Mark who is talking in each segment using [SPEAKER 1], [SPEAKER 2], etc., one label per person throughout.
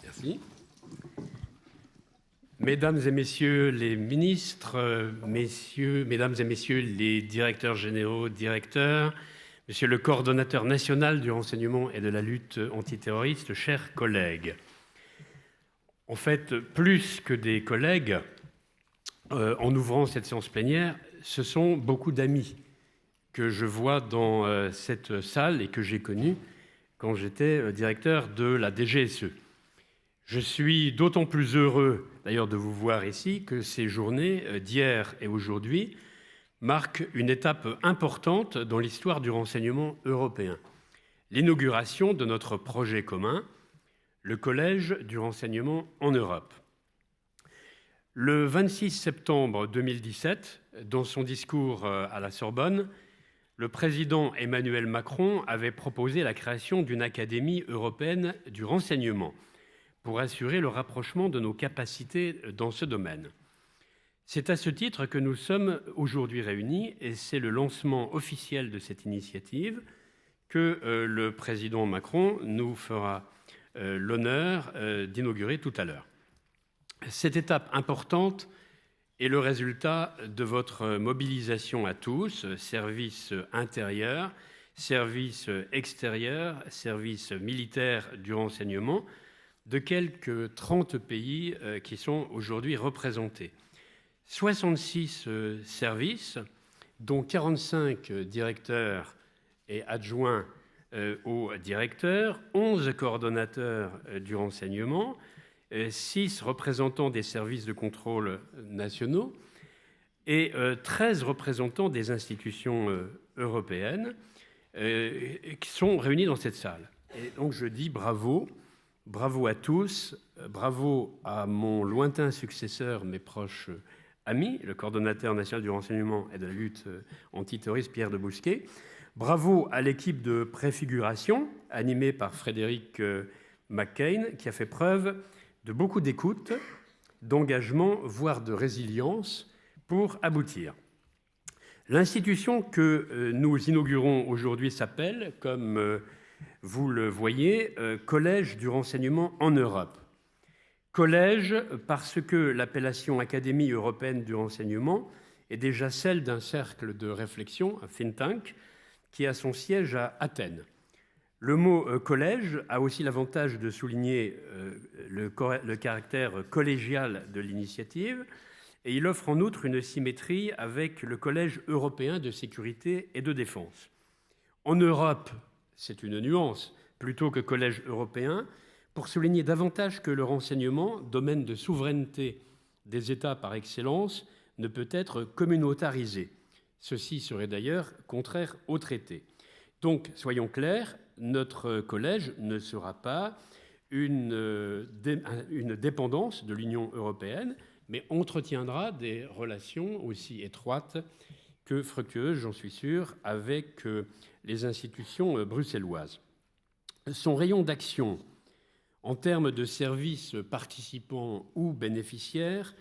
[SPEAKER 1] Merci. Mesdames et messieurs les ministres, mesdames et messieurs les directeurs généraux, directeurs, monsieur le coordonnateur national du renseignement et de la lutte antiterroriste, chers collègues. En fait, plus que des collègues, en ouvrant cette séance plénière, ce sont beaucoup d'amis que je vois dans cette salle et que j'ai connus quand j'étais directeur de la DGSE. Je suis d'autant plus heureux, d'ailleurs, de vous voir ici que ces journées d'hier et aujourd'hui marquent une étape importante dans l'histoire du renseignement européen. L'inauguration de notre projet commun, le Collège du renseignement en Europe. Le 26 septembre 2017, dans son discours à la Sorbonne, le président Emmanuel Macron avait proposé la création d'une Académie européenne du renseignement pour assurer le rapprochement de nos capacités dans ce domaine. C'est à ce titre que nous sommes aujourd'hui réunis et c'est le lancement officiel de cette initiative que le président Macron nous fera l'honneur d'inaugurer tout à l'heure. Cette étape importante est le résultat de votre mobilisation à tous, services intérieurs, services extérieurs, services militaires du renseignement, de quelques 30 pays qui sont aujourd'hui représentés. 66 services, dont 45 directeurs et adjoints aux directeurs, 11 coordonnateurs du renseignement, 6 représentants des services de contrôle nationaux et 13 représentants des institutions européennes qui sont réunis dans cette salle. Et donc je dis bravo. Bravo à tous, bravo à mon lointain successeur, mes proches amis, le coordonnateur national du renseignement et de la lutte antiterroriste, Pierre Debousquet. Bravo à l'équipe de préfiguration, animée par Frédéric McCain, qui a fait preuve de beaucoup d'écoute, d'engagement, voire de résilience pour aboutir. L'institution que nous inaugurons aujourd'hui s'appelle, comme vous le voyez, Collège du renseignement en Europe. Collège parce que l'appellation Académie européenne du renseignement est déjà celle d'un cercle de réflexion, un think tank, qui a son siège à Athènes. Le mot collège a aussi l'avantage de souligner le caractère collégial de l'initiative et il offre en outre une symétrie avec le Collège européen de sécurité et de défense. En Europe, c'est une nuance, plutôt que collège européen, pour souligner davantage que le renseignement, domaine de souveraineté des États par excellence, ne peut être communautarisé. Ceci serait d'ailleurs contraire au traité. Donc, soyons clairs, notre collège ne sera pas une dépendance de l'Union européenne, mais entretiendra des relations aussi étroites que fructueuses, j'en suis sûr, avec les institutions bruxelloises. Son rayon d'action, en termes de services participants ou bénéficiaires,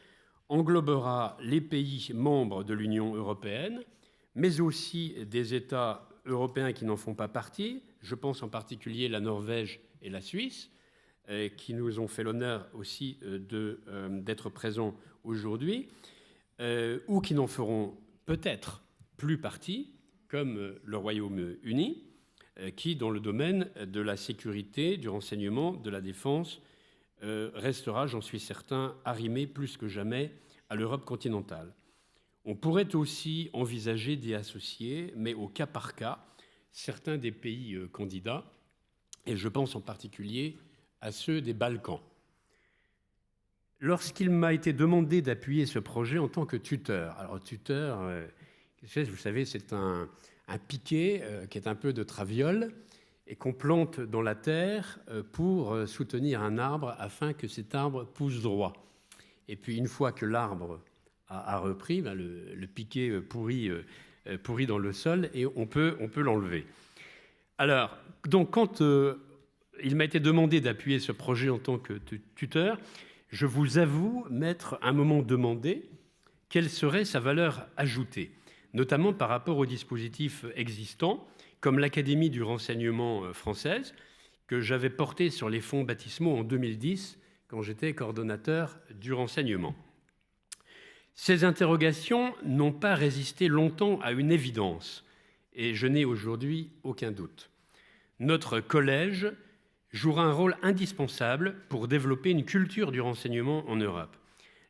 [SPEAKER 1] englobera les pays membres de l'Union européenne, mais aussi des États européens qui n'en font pas partie. Je pense en particulier à la Norvège et la Suisse. qui nous ont fait l'honneur aussi d'être présents aujourd'hui, ou qui n'en feront peut-être plus partie, comme le Royaume-Uni, qui, dans le domaine de la sécurité, du renseignement, de la défense, restera, j'en suis certain, arrimé plus que jamais à l'Europe continentale. On pourrait aussi envisager d'y associer, mais au cas par cas, certains des pays candidats, et je pense en particulier à ceux des Balkans. Lorsqu'il m'a été demandé d'appuyer ce projet en tant que tuteur, alors tuteur, vous savez, c'est un piquet qui est un peu de traviole et qu'on plante dans la terre pour soutenir un arbre afin que cet arbre pousse droit. Et puis une fois que l'arbre a repris, le piquet pourrit dans le sol et on peut l'enlever. Alors, donc quand il m'a été demandé d'appuyer ce projet en tant que tuteur, je vous avoue m'être un moment demandé quelle serait sa valeur ajoutée, notamment par rapport aux dispositifs existants, comme l'Académie du renseignement française, que j'avais porté sur les fonds baptismaux en 2010, quand j'étais coordonnateur du renseignement. Ces interrogations n'ont pas résisté longtemps à une évidence, et je n'ai aujourd'hui aucun doute. Notre collège jouera un rôle indispensable pour développer une culture du renseignement en Europe.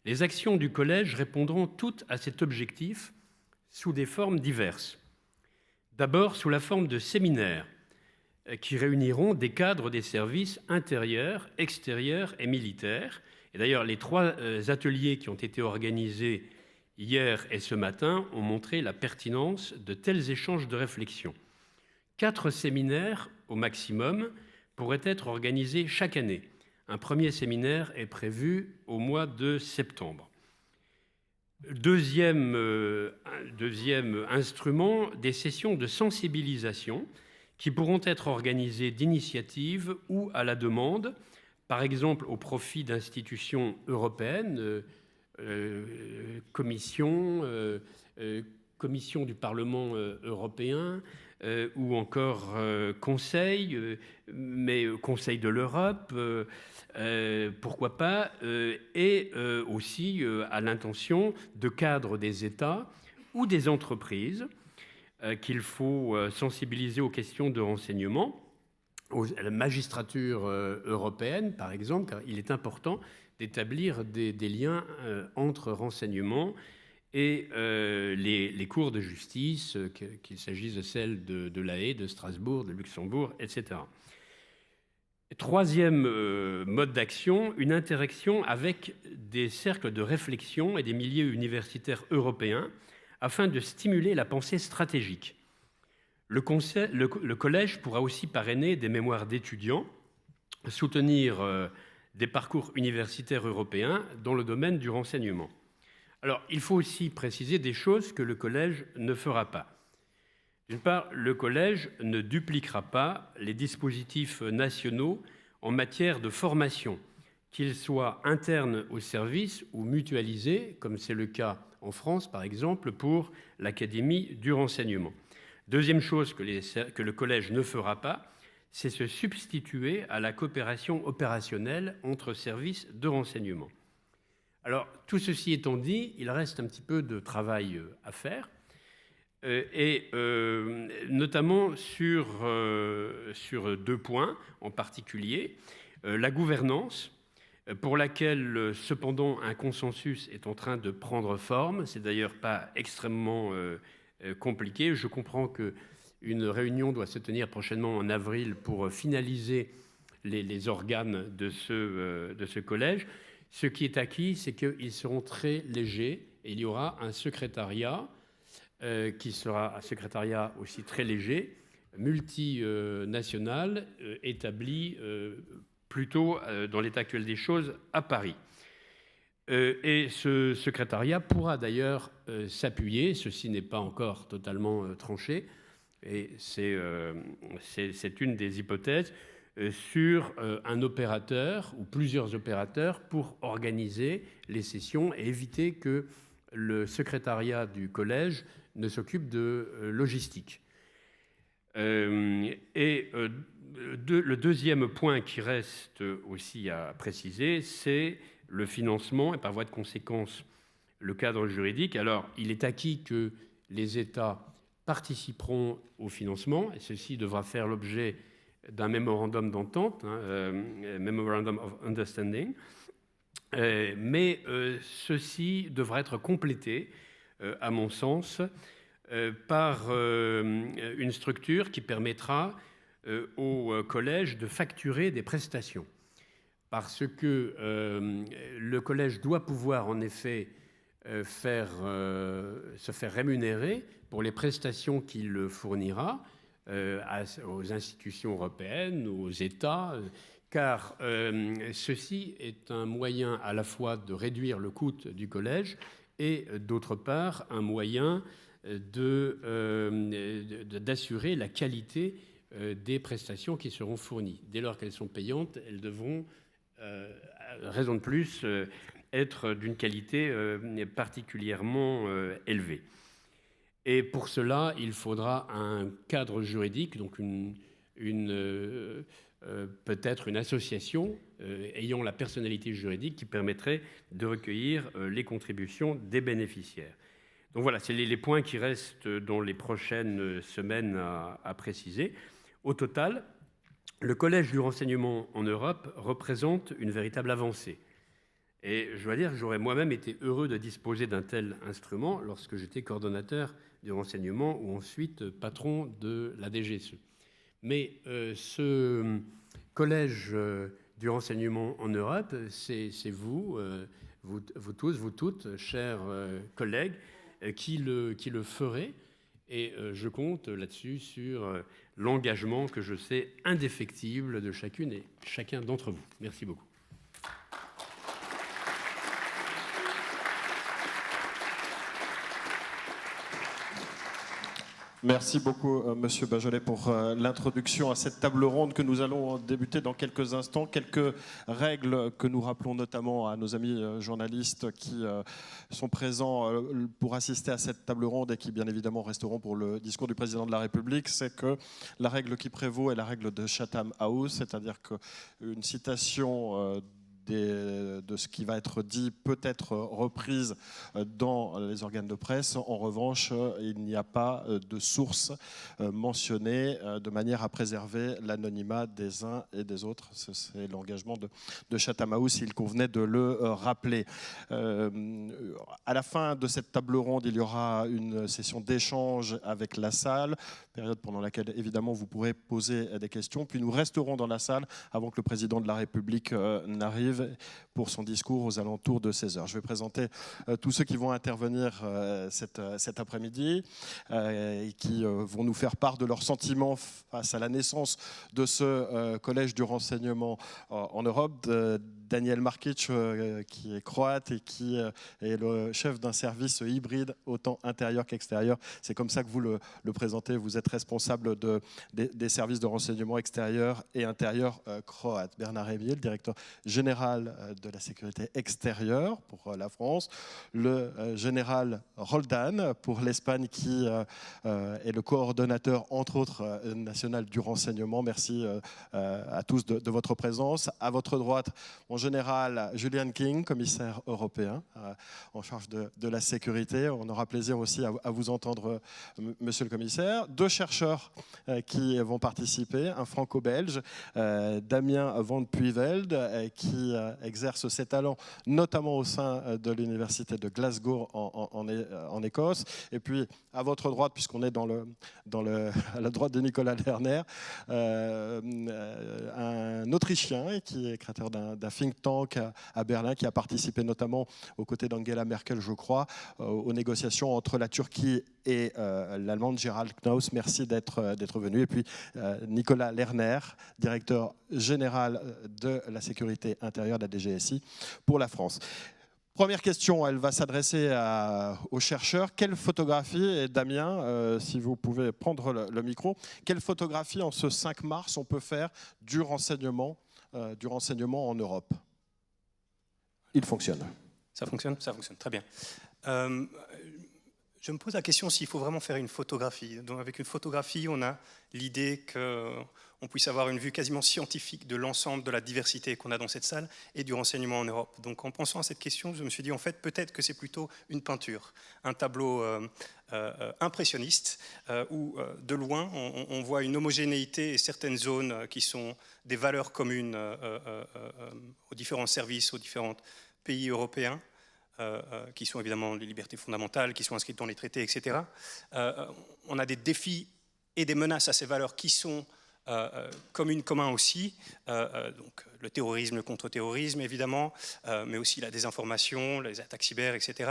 [SPEAKER 1] Les actions du collège répondront toutes à cet objectif sous des formes diverses. D'abord sous la forme de séminaires qui réuniront des cadres des services intérieurs, extérieurs et militaires. Et d'ailleurs, les 3 ateliers qui ont été organisés hier et ce matin ont montré la pertinence de tels échanges de réflexion. 4 séminaires au maximum pourraient être organisés chaque année. Un premier séminaire est prévu au mois de septembre. Deuxième instrument, des sessions de sensibilisation qui pourront être organisées d'initiative ou à la demande, par exemple au profit d'institutions européennes, commission du Parlement européen, ou encore Conseil, mais Conseil de l'Europe, pourquoi pas, et aussi à l'intention de cadres des États ou des entreprises qu'il faut sensibiliser aux questions de renseignement, à la magistrature européenne, par exemple, car il est important d'établir des liens entre renseignement et les cours de justice, qu'il s'agisse de celles de La Haye, de Strasbourg, de Luxembourg, etc. Troisième mode d'action, une interaction avec des cercles de réflexion et des milieux universitaires européens afin de stimuler la pensée stratégique. Le collège pourra aussi parrainer des mémoires d'étudiants, soutenir des parcours universitaires européens dans le domaine du renseignement. Alors, il faut aussi préciser des choses que le collège ne fera pas. D'une part, le collège ne dupliquera pas les dispositifs nationaux en matière de formation, qu'ils soient internes au service ou mutualisés, comme c'est le cas en France, par exemple, pour l'Académie du renseignement. Deuxième chose que le collège ne fera pas, c'est se substituer à la coopération opérationnelle entre services de renseignement. Alors, tout ceci étant dit, il reste un petit peu de travail à faire, et notamment sur 2 points en particulier. La gouvernance, pour laquelle, cependant, un consensus est en train de prendre forme. C'est d'ailleurs pas extrêmement compliqué. Je comprends qu'une réunion doit se tenir prochainement en avril pour finaliser les organes de ce collège. Ce qui est acquis, c'est qu'ils seront très légers et il y aura un secrétariat qui sera un secrétariat aussi très léger, multinational, établi plutôt dans l'état actuel des choses à Paris. Et ce secrétariat pourra d'ailleurs s'appuyer, ceci n'est pas encore totalement tranché, et c'est une des hypothèses, sur un opérateur ou plusieurs opérateurs pour organiser les sessions et éviter que le secrétariat du collège ne s'occupe de logistique. Le deuxième point qui reste aussi à préciser, c'est le financement et par voie de conséquence le cadre juridique. Alors, il est acquis que les États participeront au financement, et ceci devra faire l'objet d'un memorandum d'entente, Memorandum of Understanding, mais ceci devra être complété, à mon sens, par une structure qui permettra au collège de facturer des prestations. Parce que le collège doit pouvoir en effet se faire rémunérer pour les prestations qu'il fournira aux institutions européennes, aux États, car ceci est un moyen à la fois de réduire le coût du collège et d'autre part un moyen d'assurer la qualité des prestations qui seront fournies. Dès lors qu'elles sont payantes, elles devront, raison de plus, être d'une qualité particulièrement élevée. Et pour cela, il faudra un cadre juridique, donc peut-être une association ayant la personnalité juridique qui permettrait de recueillir les contributions des bénéficiaires. Donc voilà, c'est les points qui restent dans les prochaines semaines à préciser. Au total, le Collège du renseignement en Europe représente une véritable avancée. Et je dois dire que j'aurais moi-même été heureux de disposer d'un tel instrument lorsque j'étais coordonnateur du renseignement ou ensuite patron de la DGSE. Mais ce Collège du renseignement en Europe, c'est vous tous, vous toutes, chers collègues, qui le ferez. Et je compte là-dessus sur l'engagement que je sais indéfectible de chacune et chacun d'entre vous. Merci beaucoup.
[SPEAKER 2] Merci beaucoup, Monsieur Bajolet, pour l'introduction à cette table ronde que nous allons débuter dans quelques instants. Quelques règles que nous rappelons notamment à nos amis journalistes qui sont présents pour assister à cette table ronde et qui, bien évidemment, resteront pour le discours du Président de la République. C'est que la règle qui prévaut est la règle de Chatham House, c'est-à-dire qu'une citation de ce qui va être dit peut être reprise dans les organes de presse. En revanche, il n'y a pas de source mentionnée de manière à préserver l'anonymat des uns et des autres. C'est l'engagement de Chatham House, il convenait de le rappeler. À la fin de cette table ronde, il y aura une session d'échange avec la salle, période pendant laquelle, évidemment, vous pourrez poser des questions. Puis nous resterons dans la salle avant que le Président de la République n'arrive pour son discours aux alentours de 16h. Je vais présenter tous ceux qui vont intervenir cet après-midi et qui vont nous faire part de leurs sentiments face à la naissance de ce Collège du renseignement en Europe. Daniel Markic, qui est croate et qui est le chef d'un service hybride, autant intérieur qu'extérieur. C'est comme ça que vous le présentez. Vous êtes responsable des services de renseignement extérieur et intérieur croate. Bernard Rémier, le directeur général de la sécurité extérieure pour la France. Le général Roldan pour l'Espagne, qui est le coordonnateur, entre autres, national du renseignement. Merci à tous de votre présence. À votre droite, en général, Julian King, commissaire européen en charge de la sécurité. On aura plaisir aussi à vous entendre, monsieur le commissaire. Deux chercheurs qui vont participer, un franco-belge, Damien Van Puiveld, qui exerce ses talents notamment au sein de l'université de Glasgow en Écosse. Et puis, à votre droite, puisqu'on est à la droite de Nicolas Lerner, un Autrichien qui est créateur d'un think tank à Berlin, qui a participé notamment aux côtés d'Angela Merkel, je crois, aux négociations entre la Turquie et l'Allemande. Gerald Knaus, merci d'être venu. Et puis Nicolas Lerner, directeur général de la sécurité intérieure de la DGSI pour la France. Première question, elle va s'adresser aux chercheurs. Quelle photographie, et Damien, si vous pouvez prendre le micro, quelle photographie en ce 5 mars on peut faire du renseignement en Europe? Il fonctionne.
[SPEAKER 3] Ça fonctionne? Ça fonctionne, très bien. Je me pose la question s'il faut vraiment faire une photographie. Donc avec une photographie, on a l'idée qu'on puisse avoir une vue quasiment scientifique de l'ensemble de la diversité qu'on a dans cette salle et du renseignement en Europe. Donc en pensant à cette question, je me suis dit en fait peut-être que c'est plutôt une peinture, un tableau impressionniste où de loin on voit une homogénéité et certaines zones qui sont des valeurs communes aux différents services, aux différents pays européens. Qui sont évidemment les libertés fondamentales, qui sont inscrites dans les traités, etc. On a des défis et des menaces à ces valeurs qui sont communs aussi, donc le terrorisme, le contre-terrorisme évidemment, mais aussi la désinformation, les attaques cyber, etc.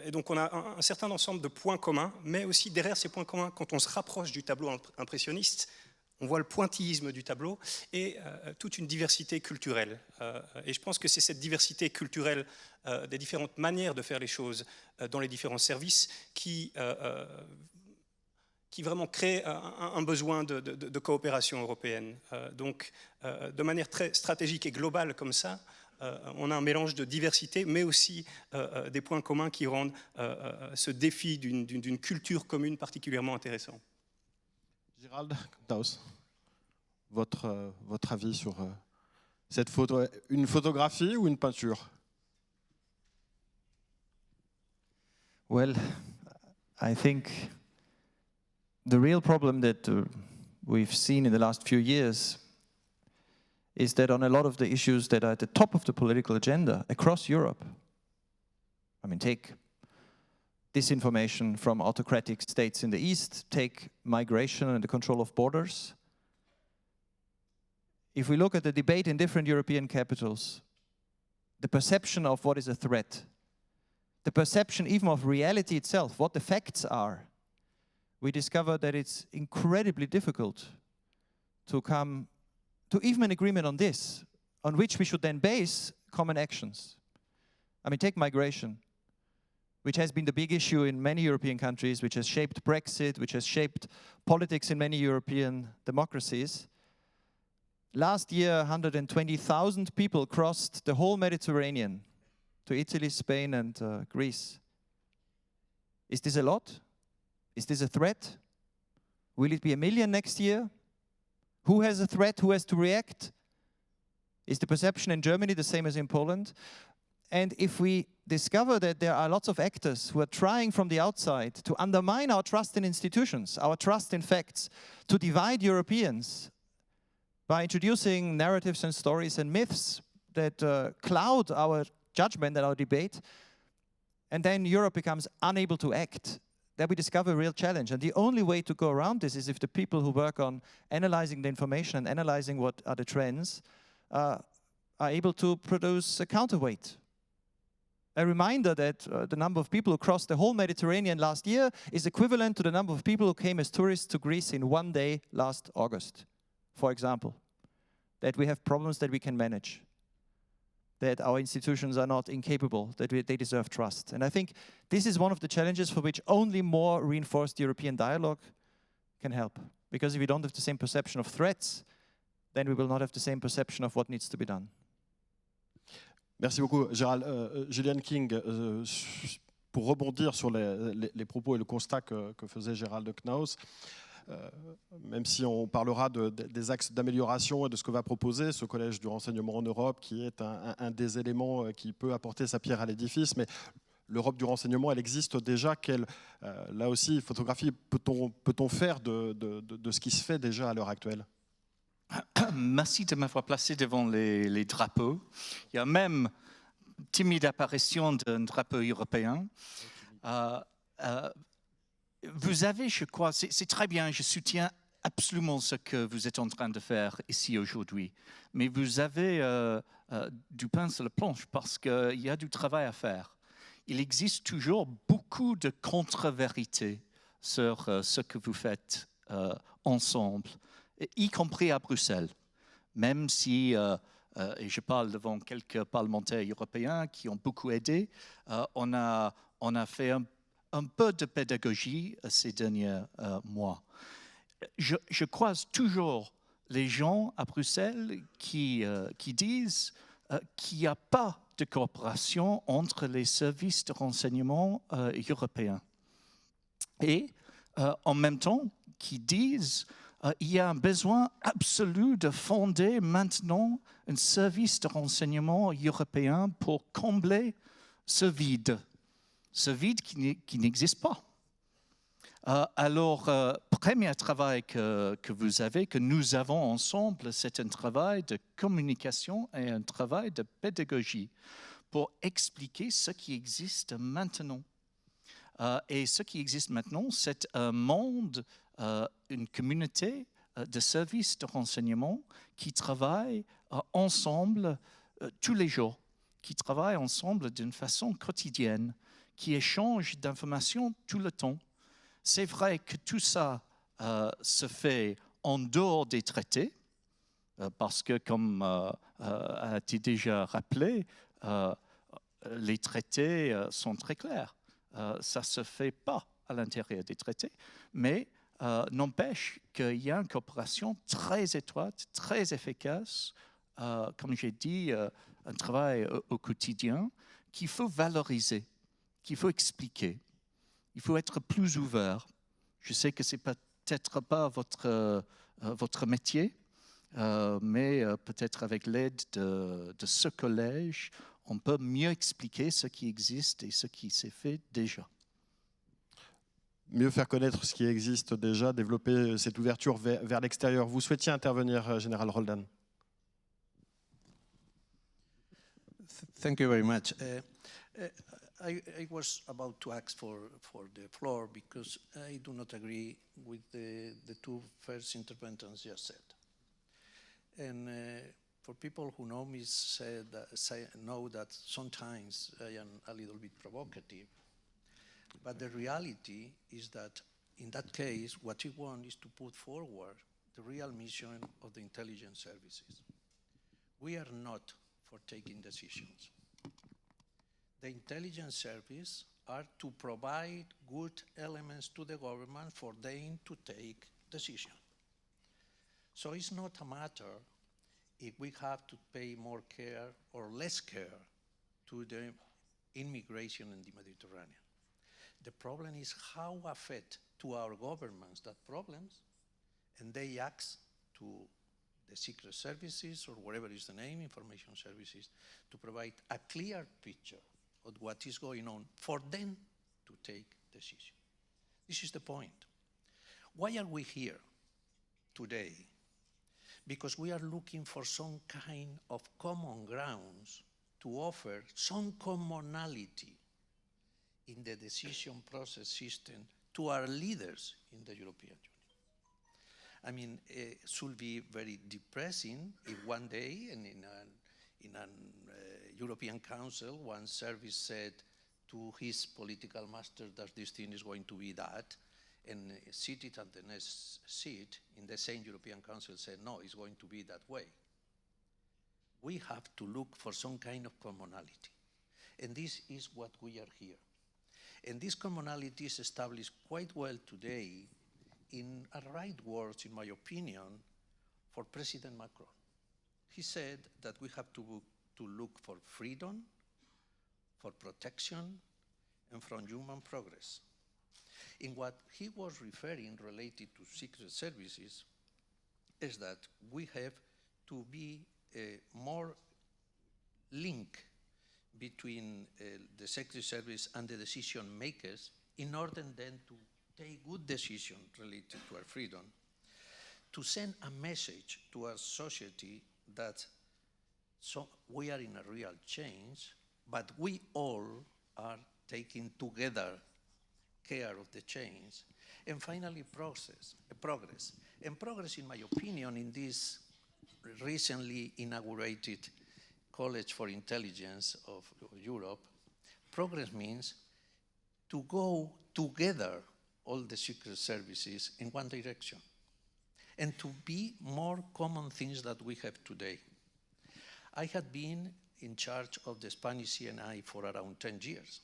[SPEAKER 3] Et donc on a un certain ensemble de points communs, mais aussi derrière ces points communs, quand on se rapproche du tableau impressionniste, on voit le pointillisme du tableau et toute une diversité culturelle. Et je pense que c'est cette diversité culturelle des différentes manières de faire les choses dans les différents services qui vraiment crée un besoin de coopération européenne. Donc, de manière très stratégique et globale comme ça, on a un mélange de diversité, mais aussi des points communs qui rendent ce défi d'une culture commune particulièrement intéressant.
[SPEAKER 2] Gérald Knaus, votre avis sur cette photo, une photographie ou une peinture?
[SPEAKER 4] Well, I think the real problem that we've seen in the last few years is that on a lot of the issues that are at the top of the political agenda across Europe, I mean, take disinformation from autocratic states in the East, take migration and the control of borders. If we look at the debate in different European capitals, the perception of what is a threat, the perception even of reality itself, what the facts are, we discover that it's incredibly difficult to come to even an agreement on this, on which we should then base common actions. I mean, take migration, which has been the big issue in many European countries, which has shaped Brexit, which has shaped politics in many European democracies. Last year, 120,000 people crossed the whole Mediterranean to Italy, Spain, and Greece. Is this a lot? Is this a threat? Will it be 1 million next year? Who has a threat? Who has to react? Is the perception in Germany the same as in Poland? And if we discover that there are lots of actors who are trying from the outside to undermine our trust in institutions, our trust in facts, to divide Europeans by introducing narratives and stories and myths that cloud our judgment and our debate, and then Europe becomes unable to act, then we discover a real challenge. And the only way to go around this is if the people who work on analyzing the information and analyzing what are the trends are able to produce a counterweight. A reminder that the number of people who crossed the whole Mediterranean last year is equivalent to the number of people who came as tourists to Greece in one day last August, for example. That we have problems that we can manage, that our institutions are not incapable, that they deserve trust. And I think this is one of the challenges for which only more reinforced European dialogue can help. Because if we don't have the same perception of threats, then we will not have the same perception of what needs to be done.
[SPEAKER 2] Merci beaucoup, Gérald. Gillian King, pour rebondir sur les propos et le constat que faisait Gérald Knaus, même si on parlera des axes d'amélioration et de ce que va proposer ce collège du renseignement en Europe, qui est un des éléments qui peut apporter sa pierre à l'édifice, mais l'Europe du renseignement, elle existe déjà. Là aussi, photographie, peut-on faire de ce qui se fait déjà à l'heure actuelle?
[SPEAKER 5] Merci de m'avoir placé devant les drapeaux. Il y a même une timide apparition d'un drapeau européen. Vous avez, je crois, c'est très bien, je soutiens absolument ce que vous êtes en train de faire ici aujourd'hui. Mais vous avez du pain sur la planche parce qu'il y a du travail à faire. Il existe toujours beaucoup de contre-vérités sur ce que vous faites ensemble, y compris à Bruxelles, même si, et je parle devant quelques parlementaires européens qui ont beaucoup aidé, on a fait un peu de pédagogie ces derniers mois. Je croise toujours les gens à Bruxelles qui disent qu'il n'y a pas de coopération entre les services de renseignement européens. Et en même temps, qui disent il y a un besoin absolu de fonder maintenant un service de renseignement européen pour combler ce vide qui n'existe pas. Alors, premier travail que vous avez, que nous avons ensemble, c'est un travail de communication et un travail de pédagogie pour expliquer ce qui existe maintenant. Et ce qui existe maintenant, c'est un monde, une communauté de services de renseignement qui travaillent ensemble tous les jours, qui travaillent ensemble d'une façon quotidienne, qui échangent d'informations tout le temps. C'est vrai que tout ça se fait en dehors des traités, parce que, comme a été déjà rappelé, les traités sont très clairs. Ça ne se fait pas à l'intérieur des traités, mais n'empêche qu'il y a une coopération très étroite, très efficace, comme j'ai dit, un travail au quotidien qu'il faut valoriser, qu'il faut expliquer. Il faut être plus ouvert. Je sais que ce n'est peut-être pas votre métier, mais peut-être avec l'aide de ce collège, on peut mieux expliquer ce qui existe et ce qui s'est fait déjà.
[SPEAKER 2] Mieux faire connaître ce qui existe déjà, développer cette ouverture vers l'extérieur. Vous souhaitiez intervenir, Général Roldan?
[SPEAKER 6] Thank you very much. I was about to ask for the floor because I do not agree with the two first interventors just said. And for people who know me, know that sometimes I am a little bit provocative. But the reality is that in that case, what we want is to put forward the real mission of the intelligence services. We are not for taking decisions. The intelligence service are to provide good elements to the government for them to take decisions. So it's not a matter if we have to pay more care or less care to the immigration in the Mediterranean. The problem is how affect to our governments that problems, and they ask to the secret services, or whatever is the name, information services, to provide a clear picture of what is going on for them to take decisions. This is the point. Why are we here today? Because we are looking for some kind of common grounds to offer some commonality in the decision process system to our leaders in the European Union. I mean, it should be very depressing if one day in a European Council, one service said to his political master that this thing is going to be that, and seated at the next seat in the same European Council said, no, it's going to be that way. We have to look for some kind of commonality. And this is what we are here. And this commonality is established quite well today in a right words, in my opinion, for President Macron. He said that we have to look for freedom, for protection, and from human progress. In what he was referring related to secret services is that we have to be more linked between the secret service and the decision makers in order then to take good decisions related to our freedom, to send a message to our society that we are in a real change, but we all are taking together care of the change, and finally progress. And progress, in my opinion, in this recently inaugurated College for Intelligence of Europe, progress means to go together all the secret services in one direction and to be more common things that we have today. I had been in charge of the Spanish CNI for around 10 years.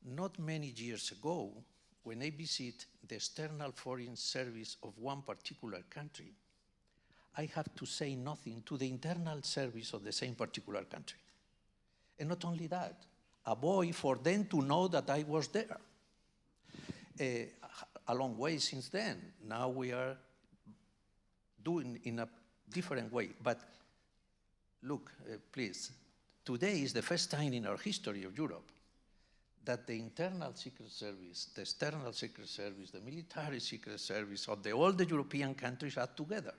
[SPEAKER 6] Not many years ago, when I visit the external foreign service of one particular country, I have to say nothing to the internal service of the same particular country. And not only that, a boy for them to know that I was there. A long way since then. Now we are doing in a different way. But look, please, today is the first time in our history of Europe that the internal secret service, the external secret service, the military secret service of all the European countries are together.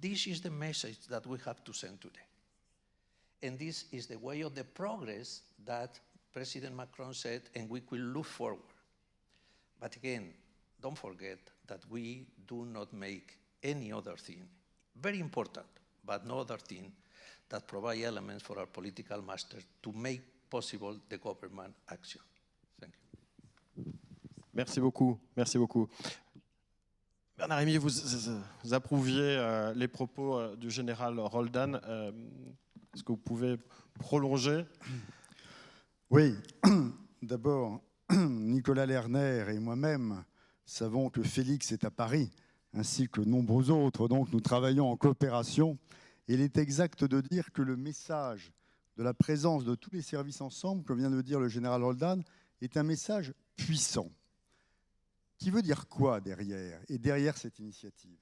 [SPEAKER 6] This is the message that we have to send today. And this is the way of the progress that President Macron said, and we will look forward. But again, don't forget that we do not make any other thing, very important, but no other thing that provide elements for our political masters to make possible the government action. Thank you.
[SPEAKER 2] Merci beaucoup. Merci beaucoup. Bernard Rémy, vous approuviez les propos du général Roldan. Est-ce que vous pouvez prolonger?
[SPEAKER 7] Oui. D'abord, Nicolas Lerner et moi-même savons que Félix est à Paris, ainsi que nombreux autres. Donc nous travaillons en coopération. Et il est exact de dire que le message de la présence de tous les services ensemble, comme vient de le dire le général Roldan, est un message puissant. Qui veut dire quoi derrière? Et derrière cette initiative,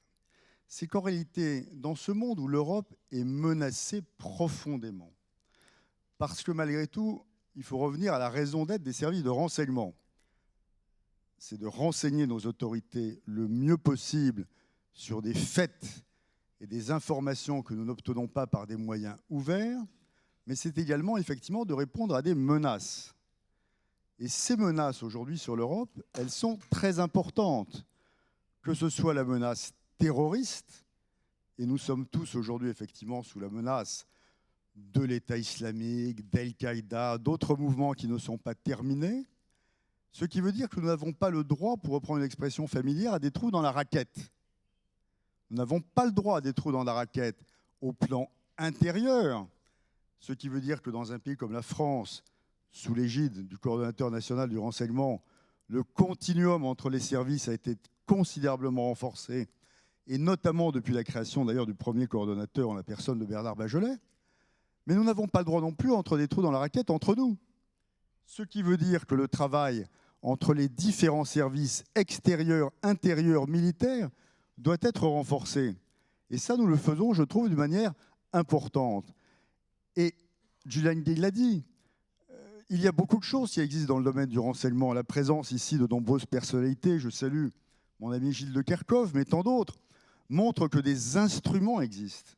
[SPEAKER 7] c'est qu'en réalité, dans ce monde où l'Europe est menacée profondément, parce que malgré tout, il faut revenir à la raison d'être des services de renseignement. C'est de renseigner nos autorités le mieux possible sur des faits et des informations que nous n'obtenons pas par des moyens ouverts, mais c'est également effectivement de répondre à des menaces. Et ces menaces aujourd'hui sur l'Europe, elles sont très importantes, que ce soit la menace terroriste, et nous sommes tous aujourd'hui effectivement sous la menace de l'État islamique, d'Al-Qaïda, d'autres mouvements qui ne sont pas terminés, ce qui veut dire que nous n'avons pas le droit, pour reprendre une expression familière, à des trous dans la raquette. Nous n'avons pas le droit à des trous dans la raquette au plan intérieur, ce qui veut dire que dans un pays comme la France, sous l'égide du coordonnateur national du renseignement, le continuum entre les services a été considérablement renforcé, et notamment depuis la création d'ailleurs du premier coordonnateur en la personne de Bernard Bajolet. Mais nous n'avons pas le droit non plus entre des trous dans la raquette entre nous. Ce qui veut dire que le travail entre les différents services extérieurs, intérieurs, militaires doit être renforcé. Et ça, nous le faisons, je trouve, d'une manière importante. Et Julian Gay l'a dit, il y a beaucoup de choses qui existent dans le domaine du renseignement. La présence ici de nombreuses personnalités, je salue mon ami Gilles de Kerchove, mais tant d'autres, montrent que des instruments existent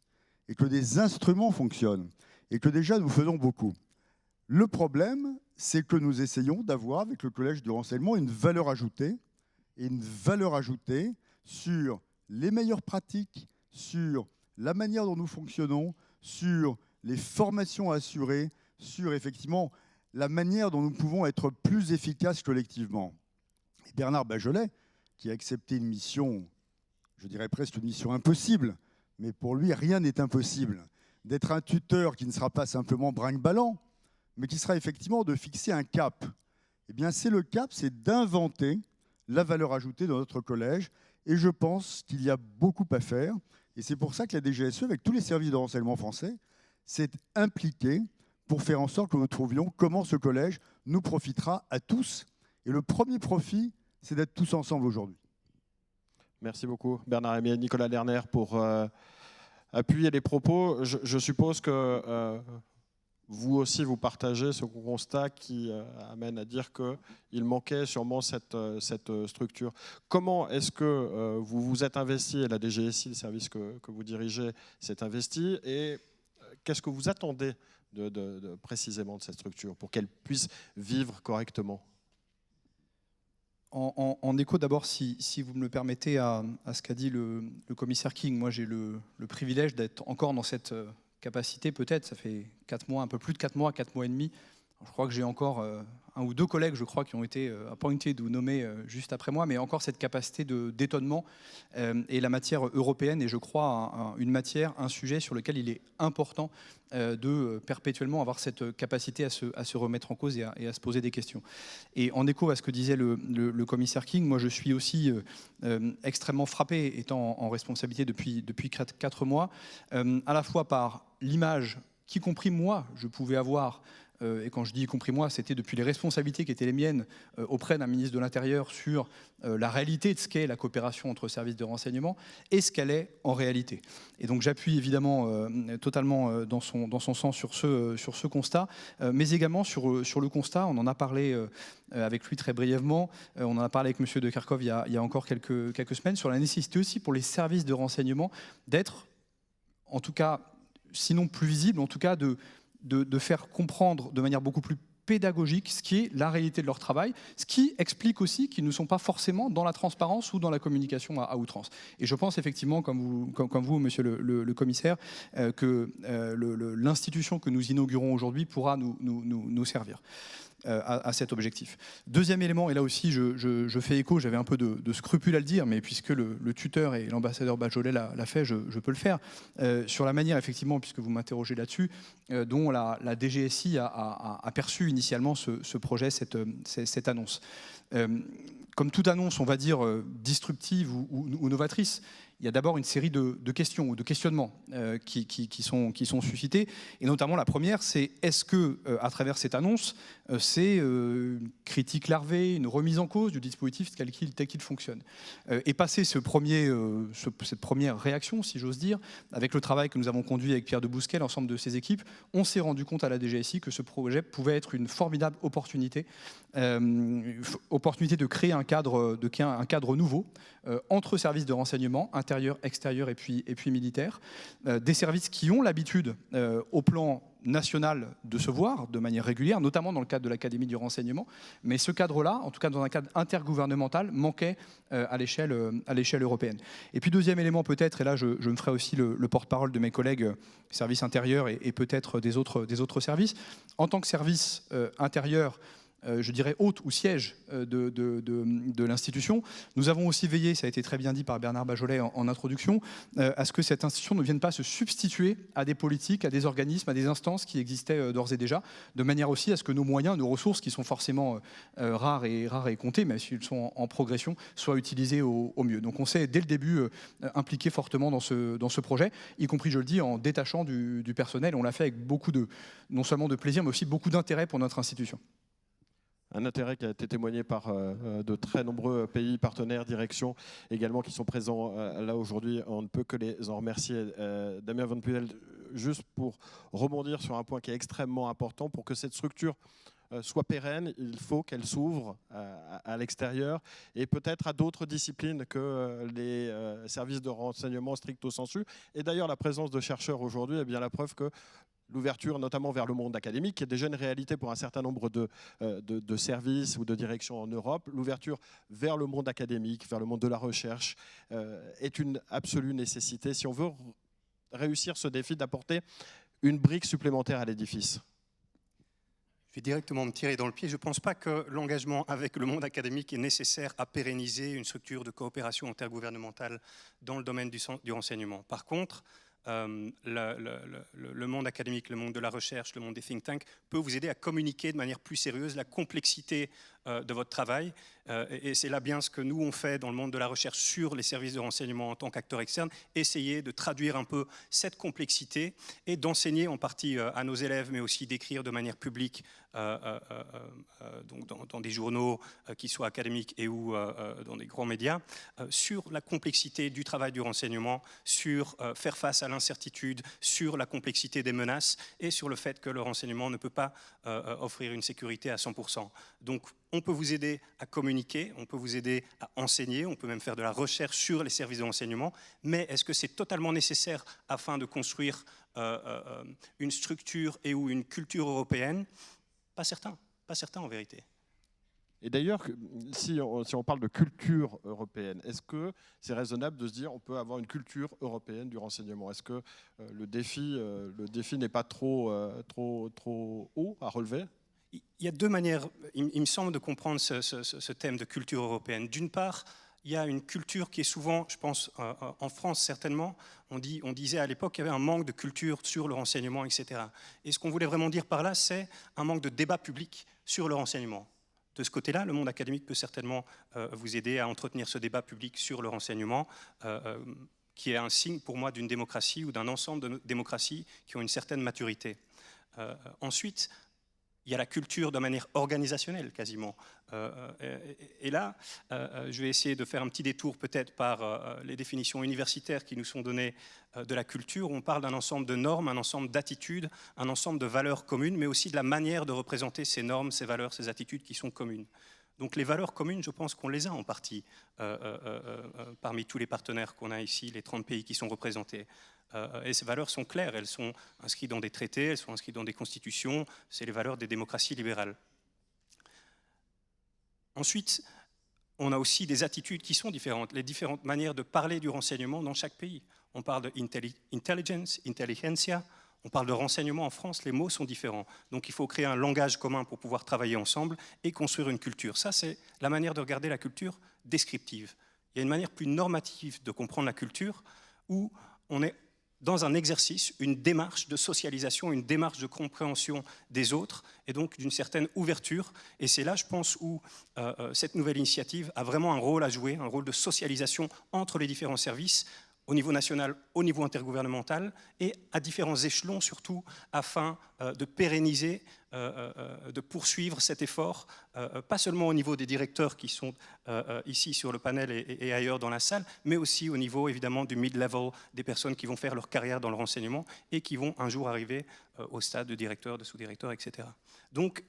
[SPEAKER 7] et que des instruments fonctionnent et que déjà nous faisons beaucoup. Le problème, c'est que nous essayons d'avoir avec le Collège du renseignement une valeur ajoutée, et une valeur ajoutée sur les meilleures pratiques, sur la manière dont nous fonctionnons, sur les formations assurées, sur effectivement la manière dont nous pouvons être plus efficaces collectivement. Et Bernard Bajolet, qui a accepté une mission, je dirais presque une mission impossible, mais pour lui, rien n'est impossible, d'être un tuteur qui ne sera pas simplement brinque-ballant, mais qui sera effectivement de fixer un cap. Eh bien, c'est le cap, c'est d'inventer la valeur ajoutée de notre collège, et je pense qu'il y a beaucoup à faire, et c'est pour ça que la DGSE, avec tous les services de renseignement français, s'est impliquée pour faire en sorte que nous trouvions comment ce collège nous profitera à tous. Et le premier profit, c'est d'être tous ensemble aujourd'hui.
[SPEAKER 2] Merci beaucoup, Bernard Rémy et Nicolas Lerner, pour appuyer les propos. Je suppose que vous aussi, vous partagez ce constat qui amène à dire qu'il manquait sûrement cette structure. Comment est-ce que vous vous êtes investi, et la DGSI, le service que vous dirigez, s'est investi, et qu'est-ce que vous attendez précisément de cette structure pour qu'elle puisse vivre correctement?
[SPEAKER 8] En écho d'abord, si vous me le permettez, à ce qu'a dit le commissaire King, moi j'ai le privilège d'être encore dans cette capacité, peut-être, ça fait 4 mois, un peu plus de 4 mois, 4 mois et demi. Je crois que j'ai encore un ou deux collègues, je crois, qui ont été appointés ou nommés juste après moi, mais encore cette capacité d'étonnement et la matière européenne, et je crois une matière, un sujet sur lequel il est important de perpétuellement avoir cette capacité à se remettre en cause et à se poser des questions. Et en écho à ce que disait le commissaire King, moi je suis aussi extrêmement frappé, étant en responsabilité depuis 4 mois, à la fois par l'image qu'y compris moi, je pouvais avoir et quand je dis y compris moi, c'était depuis les responsabilités qui étaient les miennes auprès d'un ministre de l'Intérieur sur la réalité de ce qu'est la coopération entre services de renseignement et ce qu'elle est en réalité. Et donc j'appuie évidemment totalement dans son sens sur ce constat, mais également sur le constat, on en a parlé avec lui très brièvement, on en a parlé avec M. de Kerkhove il y a encore quelques semaines, sur la nécessité aussi pour les services de renseignement d'être, en tout cas, sinon plus visibles, en tout cas de faire comprendre de manière beaucoup plus pédagogique ce qui est la réalité de leur travail, ce qui explique aussi qu'ils ne sont pas forcément dans la transparence ou dans la communication à outrance. Et je pense effectivement, comme vous monsieur le commissaire, que l'institution que nous inaugurons aujourd'hui pourra nous servir à cet objectif. Deuxième élément, et là aussi je fais écho, j'avais un peu de scrupule à le dire, mais puisque le tuteur et l'ambassadeur Bajolet l'a fait, je peux le faire, sur la manière, effectivement, puisque vous m'interrogez là-dessus, dont la DGSI a perçu initialement ce projet, cette annonce. Comme toute annonce, on va dire, disruptive ou novatrice, il y a d'abord une série de questions ou de questionnements qui sont suscités. Et notamment la première, c'est est-ce que, à travers cette annonce, c'est une critique larvée, une remise en cause du dispositif tel qu'il fonctionne. Et passé cette première réaction, si j'ose dire, avec le travail que nous avons conduit avec Pierre de Bousquet, l'ensemble de ses équipes, on s'est rendu compte à la DGSI que ce projet pouvait être une formidable opportunité de créer un cadre nouveau entre services de renseignement, intérieur, extérieur et puis militaire, des services qui ont l'habitude au plan national de se voir de manière régulière, notamment dans le cadre de l'Académie du renseignement, mais ce cadre-là, en tout cas dans un cadre intergouvernemental, manquait à l'échelle européenne. Et puis deuxième élément peut-être, et là je me ferai aussi le porte-parole de mes collègues services intérieurs et peut-être des autres services, en tant que service intérieur, je dirais hôte ou siège de l'institution. Nous avons aussi veillé, ça a été très bien dit par Bernard Bajolet en introduction, à ce que cette institution ne vienne pas se substituer à des politiques, à des organismes, à des instances qui existaient d'ores et déjà, de manière aussi à ce que nos moyens, nos ressources, qui sont forcément rares et comptées, mais s'ils sont en progression, soient utilisés au mieux. Donc on s'est dès le début impliqué fortement dans ce projet, y compris, je le dis, en détachant du personnel. On l'a fait avec beaucoup non seulement de plaisir, mais aussi beaucoup d'intérêt pour notre institution.
[SPEAKER 2] Un intérêt qui a été témoigné par de très nombreux pays, partenaires, directions également qui sont présents là aujourd'hui. On ne peut que les en remercier. Damien Van Pudel, juste pour rebondir sur un point qui est extrêmement important, pour que cette structure soit pérenne, il faut qu'elle s'ouvre à l'extérieur et peut-être à d'autres disciplines que les services de renseignement stricto sensu. Et d'ailleurs, la présence de chercheurs aujourd'hui est bien la preuve que l'ouverture notamment vers le monde académique, qui est déjà une réalité pour un certain nombre de services ou de directions en Europe, l'ouverture vers le monde académique, vers le monde de la recherche, est une absolue nécessité si on veut réussir ce défi d'apporter une brique supplémentaire à l'édifice.
[SPEAKER 3] Je vais directement me tirer dans le pied. Je ne pense pas que l'engagement avec le monde académique est nécessaire à pérenniser une structure de coopération intergouvernementale dans le domaine du renseignement. Par contre, le monde académique, le monde de la recherche, le monde des think tanks peut vous aider à communiquer de manière plus sérieuse la complexité de votre travail. Et c'est là bien ce que nous on fait dans le monde de la recherche sur les services de renseignement en tant qu'acteurs externes, essayer de traduire un peu cette complexité et d'enseigner en partie à nos élèves, mais aussi d'écrire de manière publique donc dans des journaux qui soient académiques et ou dans des grands médias, sur la complexité du travail du renseignement, sur faire face à l'incertitude, sur la complexité des menaces et sur le fait que le renseignement ne peut pas offrir une sécurité à 100%. Donc on peut vous aider à communiquer, on peut vous aider à enseigner, on peut même faire de la recherche sur les services de renseignement, mais est-ce que c'est totalement nécessaire afin de construire une structure et ou une culture européenne? Pas certain en vérité.
[SPEAKER 2] Et d'ailleurs, si on parle de culture européenne, est-ce que c'est raisonnable de se dire on peut avoir une culture européenne du renseignement? Est-ce que le défi n'est pas trop haut à relever?
[SPEAKER 3] Il y a deux manières, il me semble, de comprendre ce thème de culture européenne. D'une part, il y a une culture qui est souvent, je pense, en France certainement, on disait à l'époque qu'il y avait un manque de culture sur le renseignement, etc. Et ce qu'on voulait vraiment dire par là, c'est un manque de débat public sur le renseignement. De ce côté-là, le monde académique peut certainement vous aider à entretenir ce débat public sur le renseignement, qui est un signe pour moi d'une démocratie ou d'un ensemble de démocraties qui ont une certaine maturité. Ensuite, il y a la culture de manière organisationnelle quasiment. Et là, je vais essayer de faire un petit détour peut-être par les définitions universitaires qui nous sont données de la culture. On parle d'un ensemble de normes, un ensemble d'attitudes, un ensemble de valeurs communes, mais aussi de la manière de représenter ces normes, ces valeurs, ces attitudes qui sont communes. Donc les valeurs communes, je pense qu'on les a en partie parmi tous les partenaires qu'on a ici, les 30 pays qui sont représentés. Et ces valeurs sont claires, elles sont inscrites dans des traités, elles sont inscrites dans des constitutions, c'est les valeurs des démocraties libérales. Ensuite, on a aussi des attitudes qui sont différentes, les différentes manières de parler du renseignement dans chaque pays. On parle de intelligence, intelligentsia, on parle de renseignement en France, les mots sont différents. Donc il faut créer un langage commun pour pouvoir travailler ensemble et construire une culture. Ça, c'est la manière de regarder la culture descriptive. Il y a une manière plus normative de comprendre la culture où on est dans un exercice, une démarche de socialisation, une démarche de compréhension des autres et donc d'une certaine ouverture. Et c'est là, je pense, où cette nouvelle initiative a vraiment un rôle à jouer, un rôle de socialisation entre les différents services, au niveau national, au niveau intergouvernemental et à différents échelons surtout, afin de pérenniser, de poursuivre cet effort, pas seulement au niveau des directeurs qui sont ici sur le panel et ailleurs dans la salle, mais aussi au niveau évidemment du mid-level, des personnes qui vont faire leur carrière dans le renseignement et qui vont un jour arriver au stade de directeur, de sous-directeur, etc. Donc,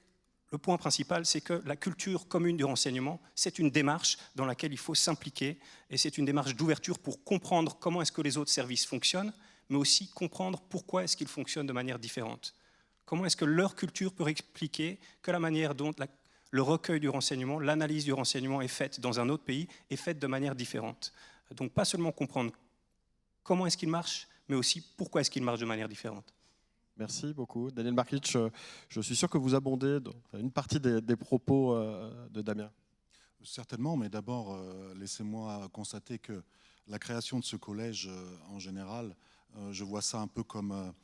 [SPEAKER 3] le point principal, c'est que la culture commune du renseignement, c'est une démarche dans laquelle il faut s'impliquer et c'est une démarche d'ouverture pour comprendre comment est-ce que les autres services fonctionnent, mais aussi comprendre pourquoi est-ce qu'ils fonctionnent de manière différente. Comment est-ce que leur culture peut expliquer que la manière dont le recueil du renseignement, l'analyse du renseignement est faite dans un autre pays est faite de manière différente. Donc pas seulement comprendre comment est-ce qu'il marche, mais aussi pourquoi est-ce qu'il marche de manière différente.
[SPEAKER 2] Merci beaucoup. Daniel Markic, je suis sûr que vous abondez dans une partie des propos de Damien.
[SPEAKER 9] Certainement, mais d'abord, laissez-moi constater que la création de ce collège, en général, je vois ça un peu comme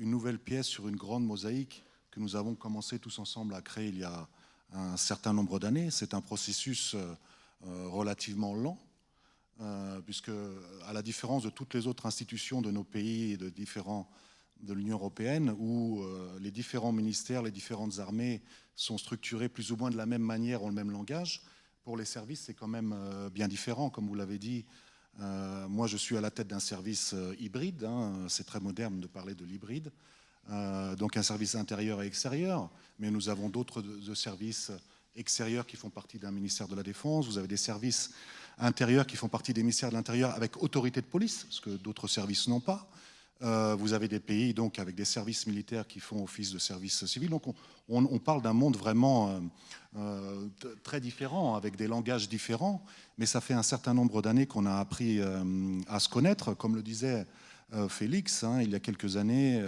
[SPEAKER 9] une nouvelle pièce sur une grande mosaïque que nous avons commencé tous ensemble à créer il y a un certain nombre d'années. C'est un processus relativement lent, puisque, à la différence de toutes les autres institutions de nos pays et de l'Union européenne, où les différents ministères, les différentes armées sont structurés plus ou moins de la même manière, ont le même langage. Pour les services, c'est quand même bien différent, comme vous l'avez dit. Moi, je suis à la tête d'un service hybride, hein, c'est très moderne de parler de l'hybride, donc un service intérieur et extérieur, mais nous avons d'autres services extérieurs qui font partie d'un ministère de la Défense, vous avez des services intérieurs qui font partie des ministères de l'Intérieur avec autorité de police, ce que d'autres services n'ont pas. Vous avez des pays donc, avec des services militaires qui font office de service civil. Donc on parle d'un monde vraiment très différent, avec des langages différents, mais ça fait un certain nombre d'années qu'on a appris à se connaître. Comme le disait Félix, hein, il y a quelques années,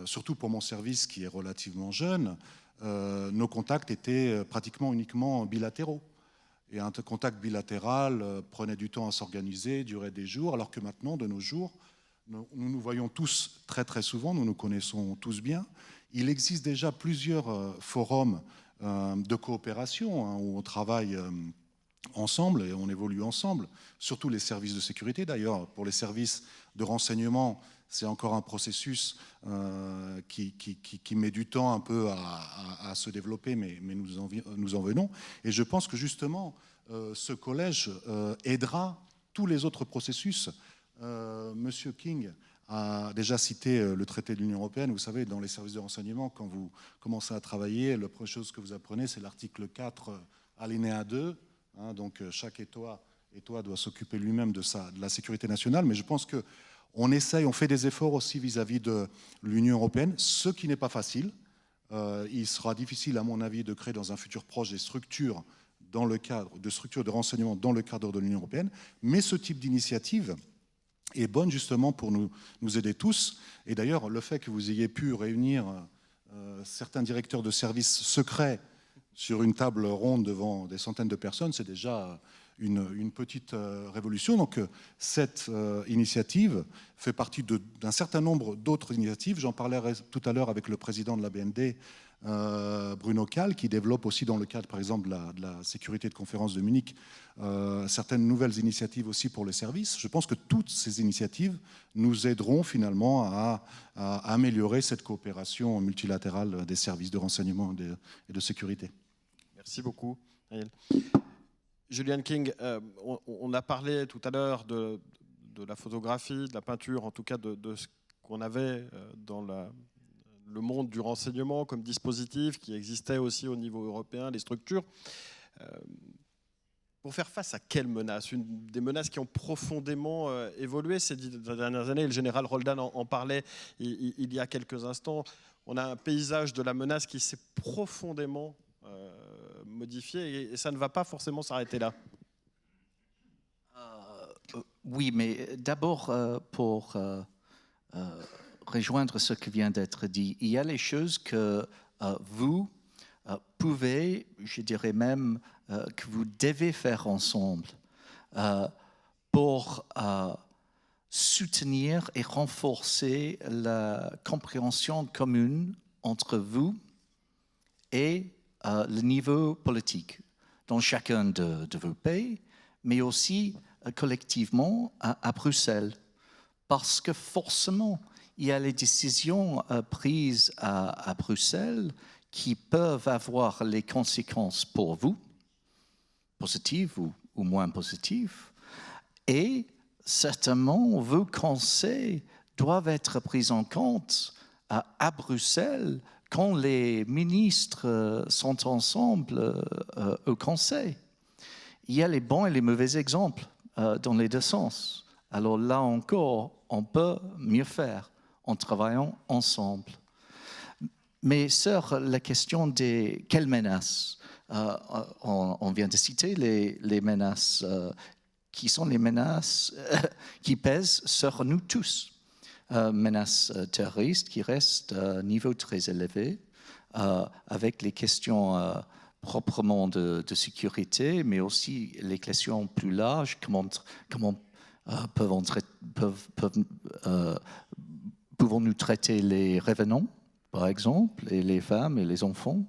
[SPEAKER 9] surtout pour mon service qui est relativement jeune, nos contacts étaient pratiquement uniquement bilatéraux. Et un contact bilatéral prenait du temps à s'organiser, durait des jours, alors que maintenant, de nos jours, nous nous voyons tous très très souvent, nous nous connaissons tous bien. Il existe déjà plusieurs forums de coopération hein, où on travaille ensemble et on évolue ensemble, surtout les services de sécurité. D'ailleurs, pour les services de renseignement, c'est encore un processus qui met du temps un peu à se développer, mais nous en venons. Et je pense que justement, ce collège aidera tous les autres processus. Monsieur King a déjà cité le traité de l'Union européenne. Vous savez, dans les services de renseignement, quand vous commencez à travailler, la première chose que vous apprenez, c'est l'article 4, alinéa 2. Hein, donc chaque État doit s'occuper lui-même de la sécurité nationale. Mais je pense qu'on essaye, on fait des efforts aussi vis-à-vis de l'Union européenne, ce qui n'est pas facile. Il sera difficile, à mon avis, de créer dans un futur proche des structures dans le cadre de structures de renseignement dans le cadre de l'Union européenne. Mais ce type d'initiative est bonne justement pour nous aider tous. Et d'ailleurs, le fait que vous ayez pu réunir certains directeurs de services secrets sur une table ronde devant des centaines de personnes, c'est déjà une petite révolution. Donc cette initiative fait partie d'un certain nombre d'autres initiatives. J'en parlais tout à l'heure avec le président de la BND Bruno Kahl, qui développe aussi dans le cadre, par exemple, de la sécurité de conférence de Munich, certaines nouvelles initiatives aussi pour les services. Je pense que toutes ces initiatives nous aideront finalement à améliorer cette coopération multilatérale des services de renseignement et de sécurité.
[SPEAKER 2] Merci beaucoup, Ariel. Julian King, on a parlé tout à l'heure de la photographie, de la peinture, en tout cas de ce qu'on avait dans le monde du renseignement comme dispositif qui existait aussi au niveau européen, les structures. Pour faire face à quelles menaces? Des menaces qui ont profondément évolué ces dernières années. Le général Roldan en parlait il y a quelques instants. On a un paysage de la menace qui s'est profondément modifié et ça ne va pas forcément s'arrêter là.
[SPEAKER 5] Oui, mais d'abord, pour rejoindre ce qui vient d'être dit, il y a les choses que vous pouvez, je dirais même, que vous devez faire ensemble pour soutenir et renforcer la compréhension commune entre vous et le niveau politique dans chacun de vos pays, mais aussi collectivement à Bruxelles. Parce que forcément, il y a les décisions prises à Bruxelles qui peuvent avoir les conséquences pour vous, positives ou moins positives, et certainement vos conseils doivent être pris en compte à Bruxelles quand les ministres sont ensemble au Conseil. Il y a les bons et les mauvais exemples dans les deux sens. Alors là encore, on peut mieux faire en travaillant ensemble. Mais sur la question des quelles menaces, on vient de citer les menaces qui sont les menaces qui pèsent sur nous tous. Menaces terroristes qui restent à un niveau très élevé, avec les questions proprement de sécurité, mais aussi les questions plus larges, comment pouvons-nous traiter les revenants, par exemple, et les femmes et les enfants.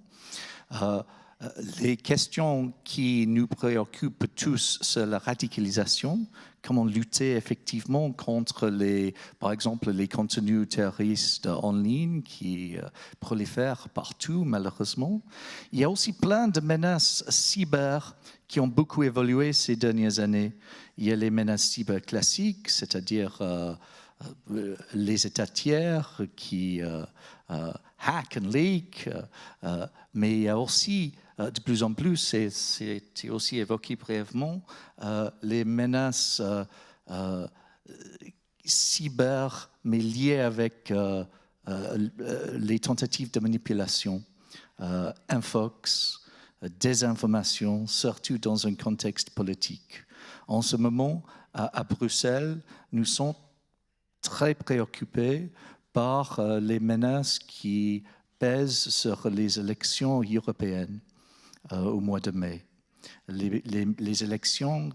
[SPEAKER 5] Les questions qui nous préoccupent tous, c'est la radicalisation, comment lutter effectivement contre par exemple, les contenus terroristes en ligne qui prolifèrent partout, malheureusement. Il y a aussi plein de menaces cyber qui ont beaucoup évolué ces dernières années. Il y a les menaces cyber classiques, c'est-à-dire les États tiers qui hack and leak, mais il y a aussi de plus en plus, c'est aussi évoqué brièvement, les menaces cyber, mais liées avec les tentatives de manipulation, infox, désinformation, surtout dans un contexte politique. En ce moment, à Bruxelles, nous sommes très préoccupés par les menaces qui pèsent sur les élections européennes au mois de mai. Les élections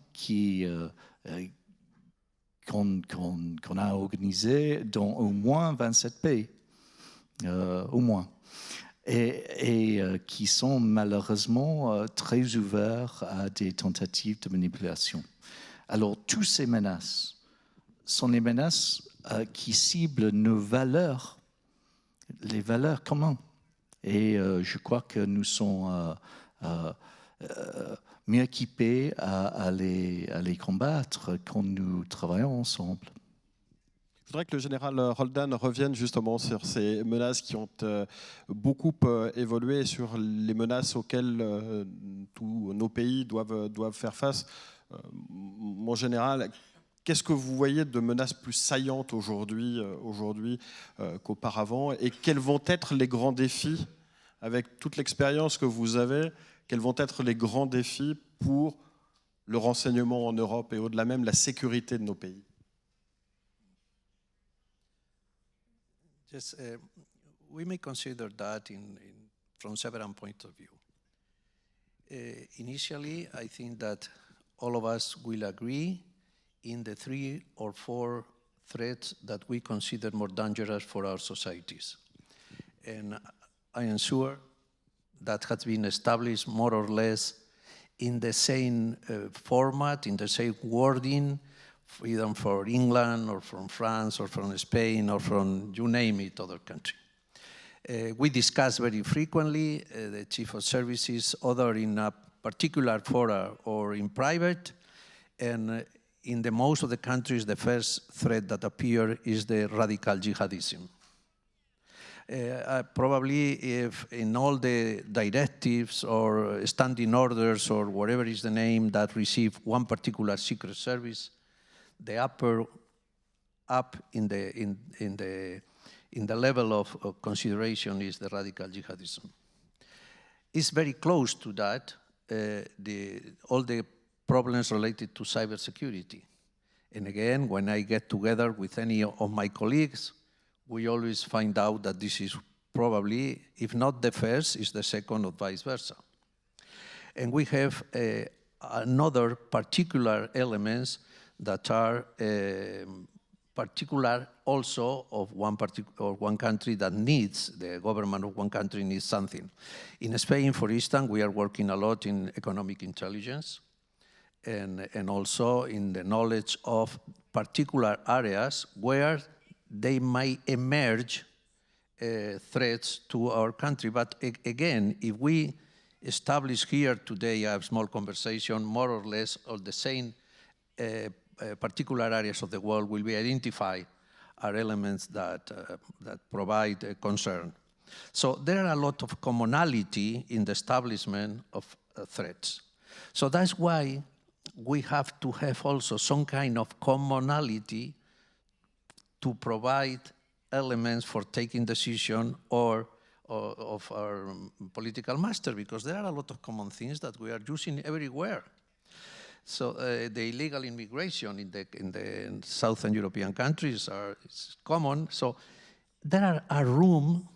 [SPEAKER 5] qu'on a organisées dans au moins 27 pays, au moins, et qui sont malheureusement très ouverts à des tentatives de manipulation. Alors, toutes ces menaces sont des menaces qui ciblent nos valeurs, les valeurs communes. Et je crois que nous sommes mieux équipés à les combattre quand nous travaillons ensemble.
[SPEAKER 2] Je voudrais que le général Roldan revienne justement sur ces menaces qui ont beaucoup évolué, sur les menaces auxquelles tous nos pays doivent faire face. Mon général, qu'est-ce que vous voyez de menaces plus saillantes aujourd'hui qu'auparavant, et quels vont être les grands défis, avec toute l'expérience que vous avez, quels vont être les grands défis pour le renseignement en Europe et au-delà même la sécurité de nos pays?
[SPEAKER 6] Yes, we may consider that from several points of view. Initially, I think that all of us will agree in the 3 or 4 threats that we consider more dangerous for our societies. And I am sure that has been established more or less in the same format, in the same wording, either for England or from France or from Spain or from, you name it, other country. We discuss very frequently, the chief of services, other in a particular fora or in private, and in the most of the countries, the first threat that appears is the radical jihadism. Probably if in all the directives or standing orders or whatever is the name that receive one particular secret service, the upper up in the level of consideration is the radical jihadism. It's very close to that, all the problems related to cybersecurity. And again, when I get together with any of my colleagues, we always find out that this is probably, if not the first, is the second or vice versa. And we have another particular elements that are particular also of one country that needs, the government of one country needs something. In Spain, for instance, we are working a lot in economic intelligence and also in the knowledge of particular areas where they might emerge threats to our country. But again, if we establish here today a small conversation, more or less all the same particular areas of the world will be identified are elements that provide concern. So there are a lot of commonality in the establishment of threats. So that's why we have to have also some kind of commonality to provide elements for taking decision or of our political master, because there are a lot of common things that we are using everywhere. So the illegal immigration in the Southern European countries is common. So there are room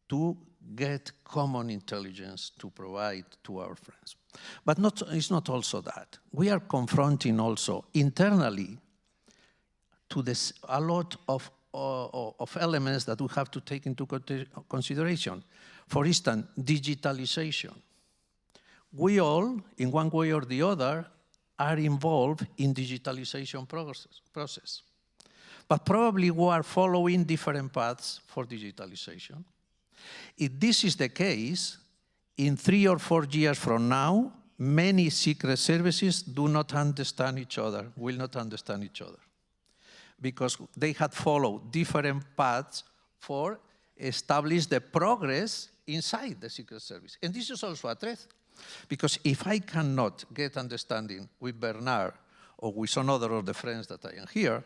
[SPEAKER 6] to get common intelligence to provide to our friends. But it's not also that. We are confronting also internally to this a lot of elements that we have to take into consideration. For instance, digitalization. We all, in one way or the other, are involved in digitalization process. But probably we are following different paths for digitalization. If this is the case, in 3 or 4 years from now, many secret services do not understand each other, will not understand each other, because they had followed different paths for establish the progress inside the secret service. And this is also a threat, because if I cannot get understanding with Bernard or with some other of the friends that I am here,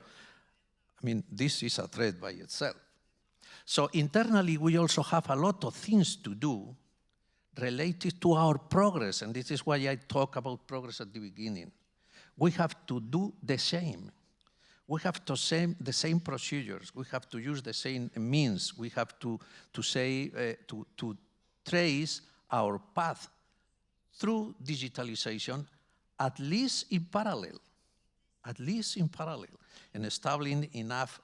[SPEAKER 6] I mean, this is a threat by itself. So internally, we also have a lot of things to do related to our progress, and this is why I talk about progress at the beginning. We have to do the same. We have to the same procedures. We have to use the same means. We have to trace our path through digitalization, at least in parallel, and establishing enough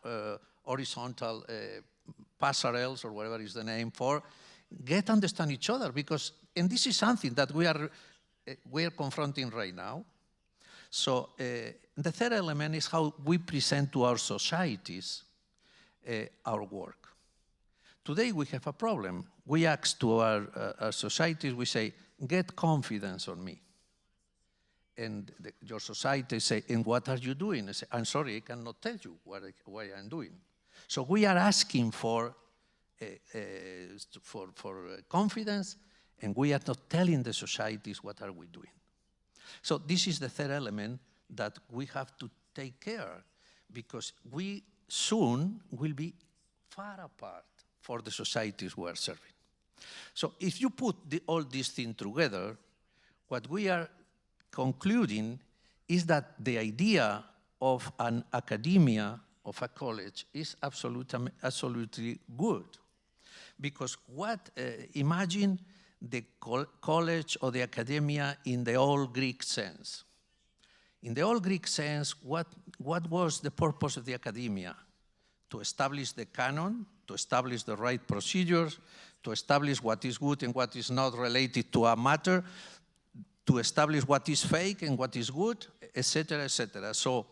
[SPEAKER 6] horizontal passerelles, or whatever is the name, for understand each other, because, and this is something that we are confronting right now. So the third element is how we present to our societies our work. Today we have a problem. We ask to our societies, we say, get confidence on me. And your society say, and what are you doing? I say, I'm sorry, I cannot tell you what I'm doing. So we are asking for confidence, and we are not telling the societies what are we doing. So this is the third element that we have to take care, because we soon will be far apart for the societies we are serving. So if you put all these things together, what we are concluding is that the idea of an academia, of a college, is absolutely good. Because imagine the college or the academia in the old Greek sense. In the old Greek sense, what was the purpose of the academia? to establish the canon, to establish the right procedures, to establish what is good and what is not related to a matter, to establish what is fake and what is good, etc., etc. So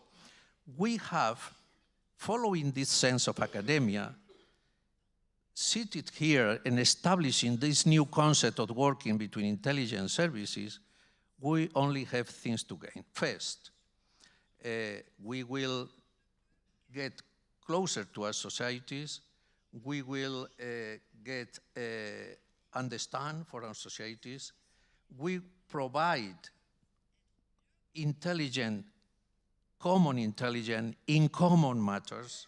[SPEAKER 6] we have, following this sense of academia, seated here and establishing this new concept of working between intelligence services, we only have things to gain. First, we will get closer to our societies. We will get understand for our societies. We provide common intelligence in common matters.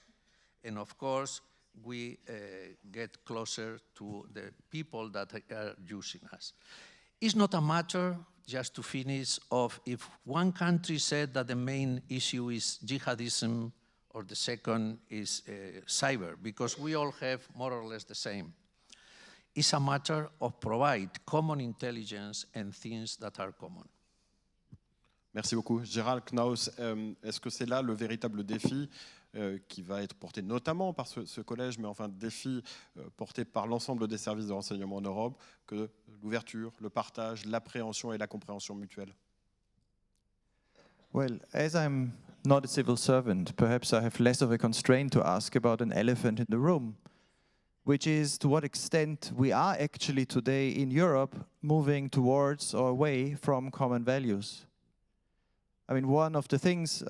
[SPEAKER 6] And of course, we get closer to the people that are using us. It's not a matter, just to finish, of if one country said that the main issue is jihadism or the second is cyber, because we all have more or less the same. It's a matter of provide common intelligence and things that are common.
[SPEAKER 2] Merci beaucoup. Gérald Knaus, est-ce que c'est là le véritable défi qui va être porté notamment par ce collège, mais enfin défi porté par l'ensemble des services de renseignement en Europe, que l'ouverture, le partage, l'appréhension et la compréhension mutuelle?
[SPEAKER 4] Well, as I'm not a civil servant, perhaps I have less of a constraint to ask about an elephant in the room, which is to what extent we are actually today in Europe moving towards or away from common values. I mean, one of the things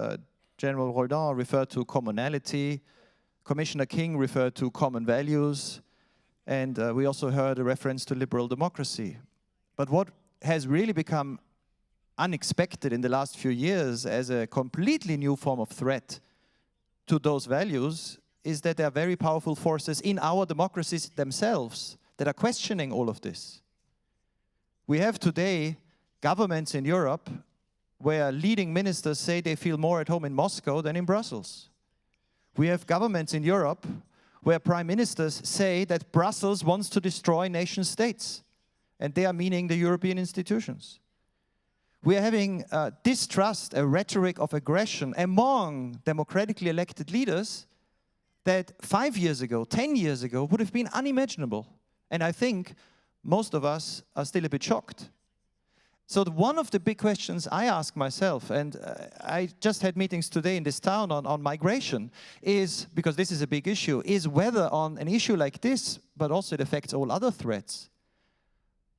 [SPEAKER 4] General Roldan referred to commonality, Commissioner King referred to common values, and we also heard a reference to liberal democracy. But what has really become unexpected in the last few years as a completely new form of threat to those values is that there are very powerful forces in our democracies themselves that are questioning all of this. We have today governments in Europe where leading ministers say they feel more at home in Moscow than in Brussels. We have governments in Europe where prime ministers say that Brussels wants to destroy nation states, and they are meaning the European institutions. We are having distrust, a rhetoric of aggression among democratically elected leaders that 5 years ago, 10 years ago, would have been unimaginable. And I think most of us are still a bit shocked. So one of the big questions I ask myself, and I just had meetings today in this town on migration, is, because this is a big issue, is whether on an issue like this, but also it affects all other threats,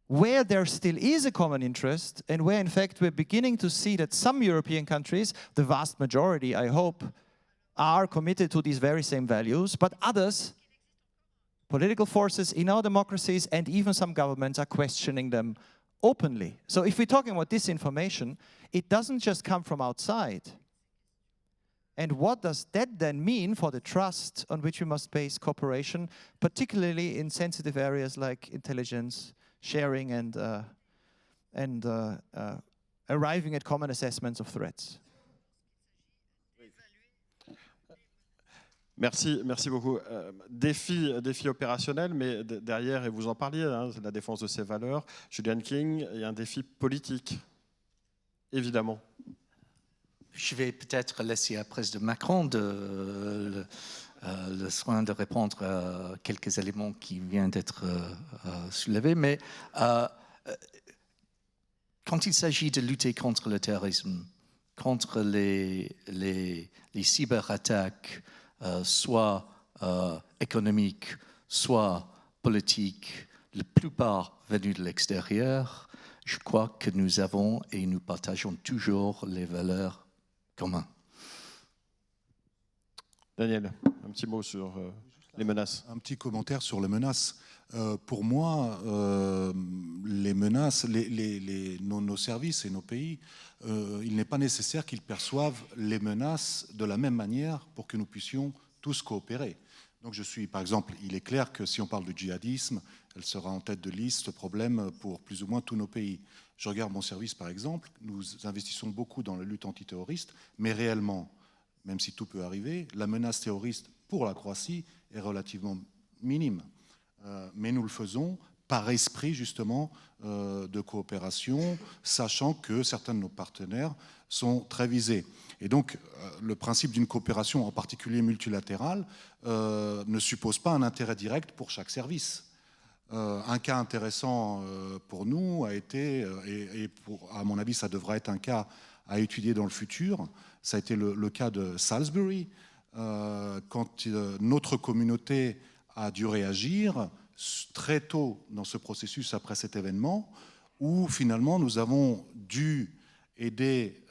[SPEAKER 4] where there still is a common interest and where in fact we're beginning to see that some European countries, the vast majority I hope, are committed to these very same values, but others, political forces in our democracies and even some governments are questioning them openly. So if we're talking about disinformation, it doesn't just come from outside. And what does that then mean for the trust on which we must base cooperation, particularly in sensitive areas like intelligence sharing and arriving at common assessments of threats?
[SPEAKER 2] Merci beaucoup. Défi opérationnel, mais derrière, et vous en parliez, hein, la défense de ces valeurs, Julian King, il y a un défi politique, évidemment.
[SPEAKER 5] Je vais peut-être laisser à président Macron le soin de répondre à quelques éléments qui viennent d'être soulevés, mais quand il s'agit de lutter contre le terrorisme, contre les cyberattaques, soit économiques, soit politiques, la plupart venus de l'extérieur, je crois que nous avons et nous partageons toujours les valeurs communes.
[SPEAKER 2] Daniel, un petit mot sur les menaces.
[SPEAKER 9] Un petit commentaire sur les menaces. Pour moi, les menaces, nos services et nos pays, il n'est pas nécessaire qu'ils perçoivent les menaces de la même manière pour que nous puissions tous coopérer. Donc je suis, par exemple, il est clair que si on parle de djihadisme, elle sera en tête de liste, problème pour plus ou moins tous nos pays. Je regarde mon service, par exemple, nous investissons beaucoup dans la lutte antiterroriste, mais réellement, même si tout peut arriver, la menace terroriste pour la Croatie est relativement minime. Mais nous le faisons par esprit justement de coopération, sachant que certains de nos partenaires sont très visés. Et donc, le principe d'une coopération, en particulier multilatérale, ne suppose pas un intérêt direct pour chaque service. Un cas intéressant pour nous a été, à mon avis, ça devra être un cas à étudier dans le futur, ça a été le cas de Salisbury, quand notre communauté a dû réagir très tôt dans ce processus après cet événement, où finalement nous avons dû aider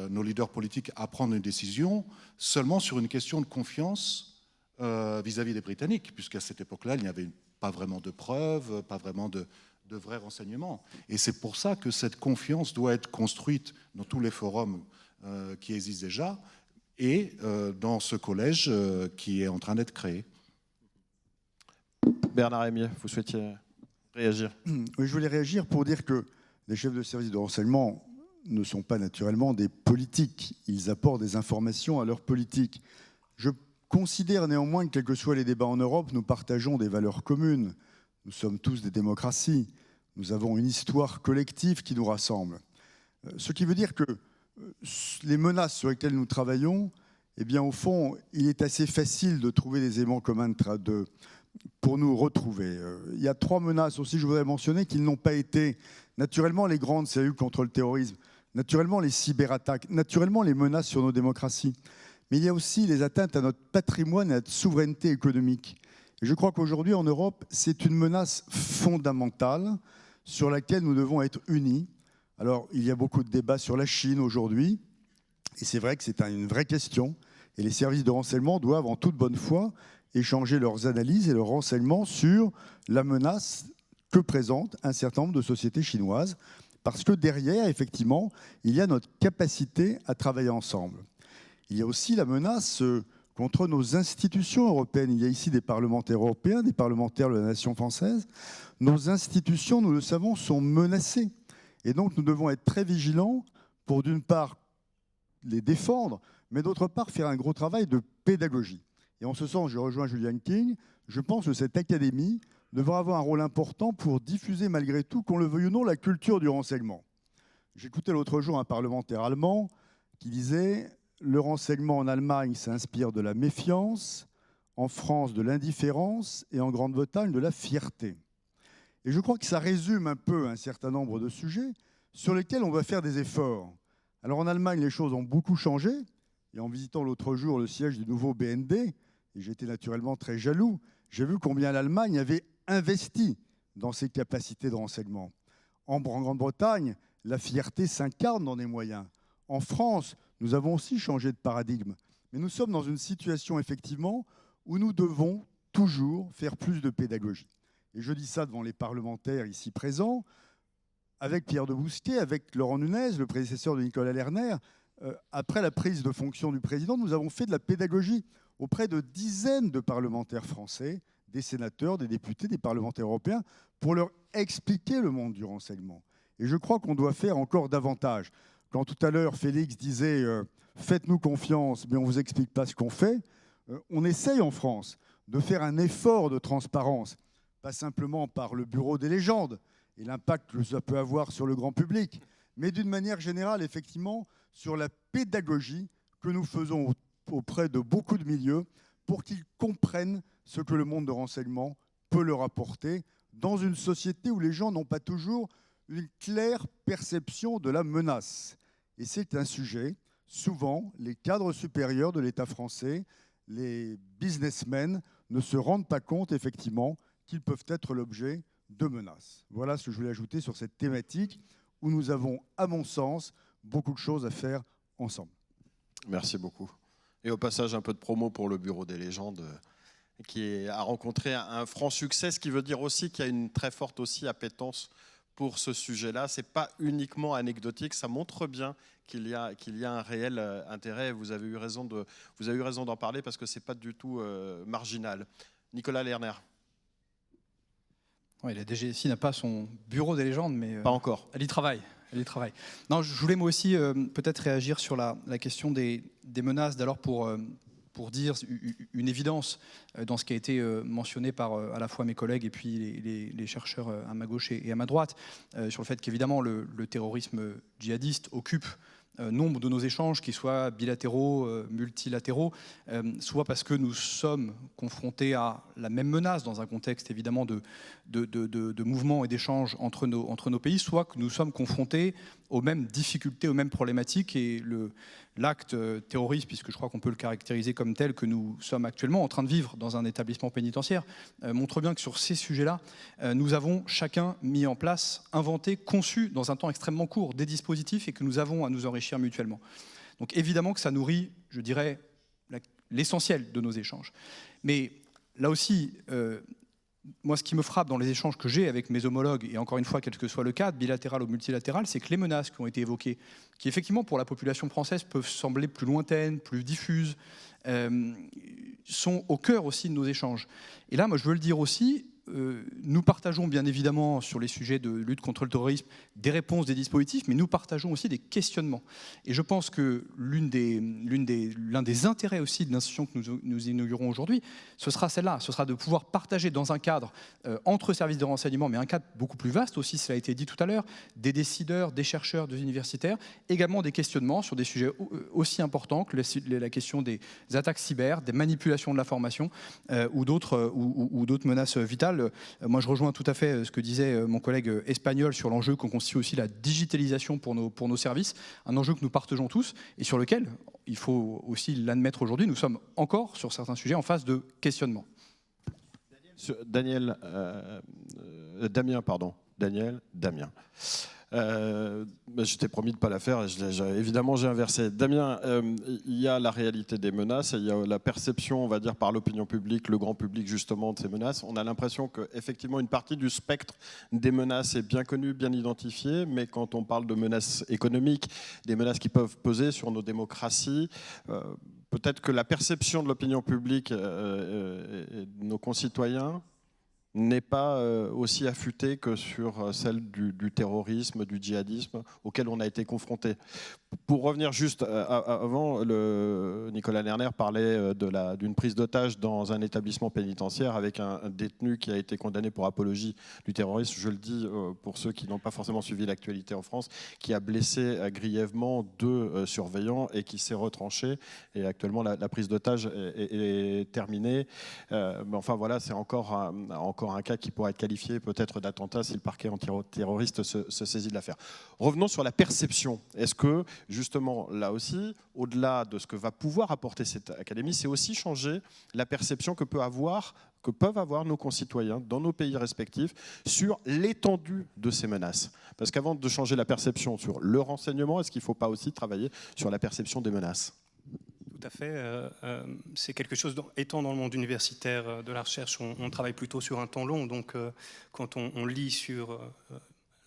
[SPEAKER 9] nos leaders politiques à prendre une décision seulement sur une question de confiance vis-à-vis des Britanniques, puisqu'à cette époque-là, il n'y avait pas vraiment de preuves, pas vraiment de vrais renseignements. Et c'est pour ça que cette confiance doit être construite dans tous les forums qui existent déjà et dans ce collège qui est en train d'être créé.
[SPEAKER 2] Bernard Rémier, vous souhaitiez réagir?
[SPEAKER 7] Oui, je voulais réagir pour dire que les chefs de service de renseignement ne sont pas naturellement des politiques. Ils apportent des informations à leur politique. Je considère néanmoins que, quels que soient les débats en Europe, nous partageons des valeurs communes. Nous sommes tous des démocraties. Nous avons une histoire collective qui nous rassemble. Ce qui veut dire que les menaces sur lesquelles nous travaillons, eh bien, au fond, il est assez facile de trouver des éléments communs pour nous retrouver. Il y a 3 menaces aussi, je voudrais mentionner, qui n'ont pas été naturellement les grandes, c'est la lutte contre le terrorisme, naturellement les cyberattaques, naturellement les menaces sur nos démocraties. Mais il y a aussi les atteintes à notre patrimoine et à notre souveraineté économique. Et je crois qu'aujourd'hui, en Europe, c'est une menace fondamentale sur laquelle nous devons être unis. Alors, il y a beaucoup de débats sur la Chine aujourd'hui, et c'est vrai que c'est une vraie question. Et les services de renseignement doivent, en toute bonne foi, échanger leurs analyses et leurs renseignements sur la menace que présentent un certain nombre de sociétés chinoises, parce que derrière, effectivement, il y a notre capacité à travailler ensemble. Il y a aussi la menace contre nos institutions européennes. Il y a ici des parlementaires européens, des parlementaires de la nation française. Nos institutions, nous le savons, sont menacées. Et donc, nous devons être très vigilants pour, d'une part, les défendre, mais d'autre part, faire un gros travail de pédagogie. Et en ce sens, je rejoins Julian King, je pense que cette académie devra avoir un rôle important pour diffuser, malgré tout, qu'on le veuille ou non, la culture du renseignement. J'écoutais l'autre jour un parlementaire allemand qui disait « Le renseignement en Allemagne s'inspire de la méfiance, en France de l'indifférence et en Grande-Bretagne de la fierté ». Et je crois que ça résume un peu un certain nombre de sujets sur lesquels on va faire des efforts. Alors en Allemagne, les choses ont beaucoup changé. Et en visitant l'autre jour le siège du nouveau BND, et j'étais naturellement très jaloux, j'ai vu combien l'Allemagne avait investi dans ses capacités de renseignement. En Grande-Bretagne, la fierté s'incarne dans des moyens. En France, nous avons aussi changé de paradigme. Mais nous sommes dans une situation, effectivement, où nous devons toujours faire plus de pédagogie. Et je dis ça devant les parlementaires ici présents, avec Pierre de Bousquet, avec Laurent Nunez, le prédécesseur de Nicolas Lerner. Après la prise de fonction du président, nous avons fait de la pédagogie auprès de dizaines de parlementaires français, des sénateurs, des députés, des parlementaires européens, pour leur expliquer le monde du renseignement. Et je crois qu'on doit faire encore davantage. Quand tout à l'heure Félix disait « faites-nous confiance, mais on ne vous explique pas ce qu'on fait », on essaye en France de faire un effort de transparence, pas simplement par le bureau des légendes et l'impact que ça peut avoir sur le grand public, mais d'une manière générale, effectivement, sur la pédagogie que nous faisons auprès de beaucoup de milieux pour qu'ils comprennent ce que le monde de renseignement peut leur apporter dans une société où les gens n'ont pas toujours une claire perception de la menace. Et c'est un sujet, souvent, les cadres supérieurs de l'État français, les businessmen ne se rendent pas compte, effectivement, qu'ils peuvent être l'objet de menaces. Voilà ce que je voulais ajouter sur cette thématique où nous avons, à mon sens, beaucoup de choses à faire ensemble.
[SPEAKER 2] Merci beaucoup. Et au passage, un peu de promo pour le Bureau des légendes qui a rencontré un franc succès, ce qui veut dire aussi qu'il y a une très forte aussi appétence pour ce sujet-là. Ce n'est pas uniquement anecdotique, ça montre bien qu'il y a un réel intérêt. Vous avez eu raison d'en parler parce que ce n'est pas du tout marginal. Nicolas Lerner.
[SPEAKER 8] Oui, la DGSI n'a pas son bureau des légendes, mais
[SPEAKER 2] pas encore.
[SPEAKER 8] Elle y travaille. Non, je voulais moi aussi peut-être réagir sur la question des menaces. D'abord pour pour dire une évidence dans ce qui a été mentionné par à la fois mes collègues et puis les chercheurs à ma gauche et à ma droite, sur le fait qu'évidemment le terrorisme djihadiste occupe nombre de nos échanges, qu'ils soient bilatéraux, multilatéraux, soit parce que nous sommes confrontés à la même menace dans un contexte évidemment de mouvements et d'échanges entre nos pays, soit que nous sommes confrontés aux mêmes difficultés, aux mêmes problématiques, et l'acte terroriste, puisque je crois qu'on peut le caractériser comme tel, que nous sommes actuellement en train de vivre dans un établissement pénitentiaire, montre bien que sur ces sujets-là, nous avons chacun mis en place, inventé, conçu dans un temps extrêmement court des dispositifs, et que nous avons à nous enrichir mutuellement. Donc évidemment que ça nourrit, je dirais, l'essentiel de nos échanges. Mais là aussi, moi, ce qui me frappe dans les échanges que j'ai avec mes homologues, et encore une fois, quel que soit le cadre, bilatéral ou multilatéral, c'est que les menaces qui ont été évoquées, qui effectivement pour la population française peuvent sembler plus lointaines, plus diffuses, sont au cœur aussi de nos échanges. Et là, moi, je veux le dire aussi, nous partageons bien évidemment sur les sujets de lutte contre le terrorisme des réponses, des dispositifs, mais nous partageons aussi des questionnements. Et je pense que l'un des intérêts aussi de l'institution que nous inaugurons aujourd'hui, ce sera celle-là, ce sera de pouvoir partager dans un cadre entre services de renseignement, mais un cadre beaucoup plus vaste aussi, cela a été dit tout à l'heure, des décideurs, des chercheurs, des universitaires, également des questionnements sur des sujets aussi importants que la question des attaques cyber, des manipulations de l'information ou d'autres menaces vitales. Moi, je rejoins tout à fait ce que disait mon collègue espagnol sur l'enjeu qu'on constitue aussi la digitalisation pour nos services, un enjeu que nous partageons tous et sur lequel, il faut aussi l'admettre aujourd'hui, nous sommes encore sur certains sujets en phase de questionnement.
[SPEAKER 2] Damien. Je t'ai promis de ne pas la faire, évidemment j'ai inversé. Damien, il y a la réalité des menaces, et il y a la perception, on va dire, par l'opinion publique, le grand public justement de ces menaces. On a l'impression qu'effectivement une partie du spectre des menaces est bien connue, bien identifiée, mais quand on parle de menaces économiques, des menaces qui peuvent peser sur nos démocraties, peut-être que la perception de l'opinion publique et de nos concitoyens n'est pas aussi affûtée que sur celle du terrorisme, du djihadisme auquel on a été confronté. Pour revenir juste avant, Nicolas Lerner parlait d'une prise d'otage dans un établissement pénitentiaire avec un détenu qui a été condamné pour apologie du terrorisme. Je le dis pour ceux qui n'ont pas forcément suivi l'actualité en France, qui a blessé grièvement 2 surveillants et qui s'est retranché. Et actuellement, la prise d'otage est terminée. Mais enfin voilà, c'est encore un cas qui pourrait être qualifié peut-être d'attentat si le parquet antiterroriste se saisit de l'affaire. Revenons sur la perception. Est-ce que justement, là aussi, au-delà de ce que va pouvoir apporter cette académie, c'est aussi changer la perception que peuvent avoir nos concitoyens dans nos pays respectifs sur l'étendue de ces menaces. Parce qu'avant de changer la perception sur le renseignement, est-ce qu'il ne faut pas aussi travailler sur la perception des menaces ?
[SPEAKER 3] Tout à fait. C'est quelque chose, étant dans le monde universitaire de la recherche, on travaille plutôt sur un temps long. Donc, quand on lit sur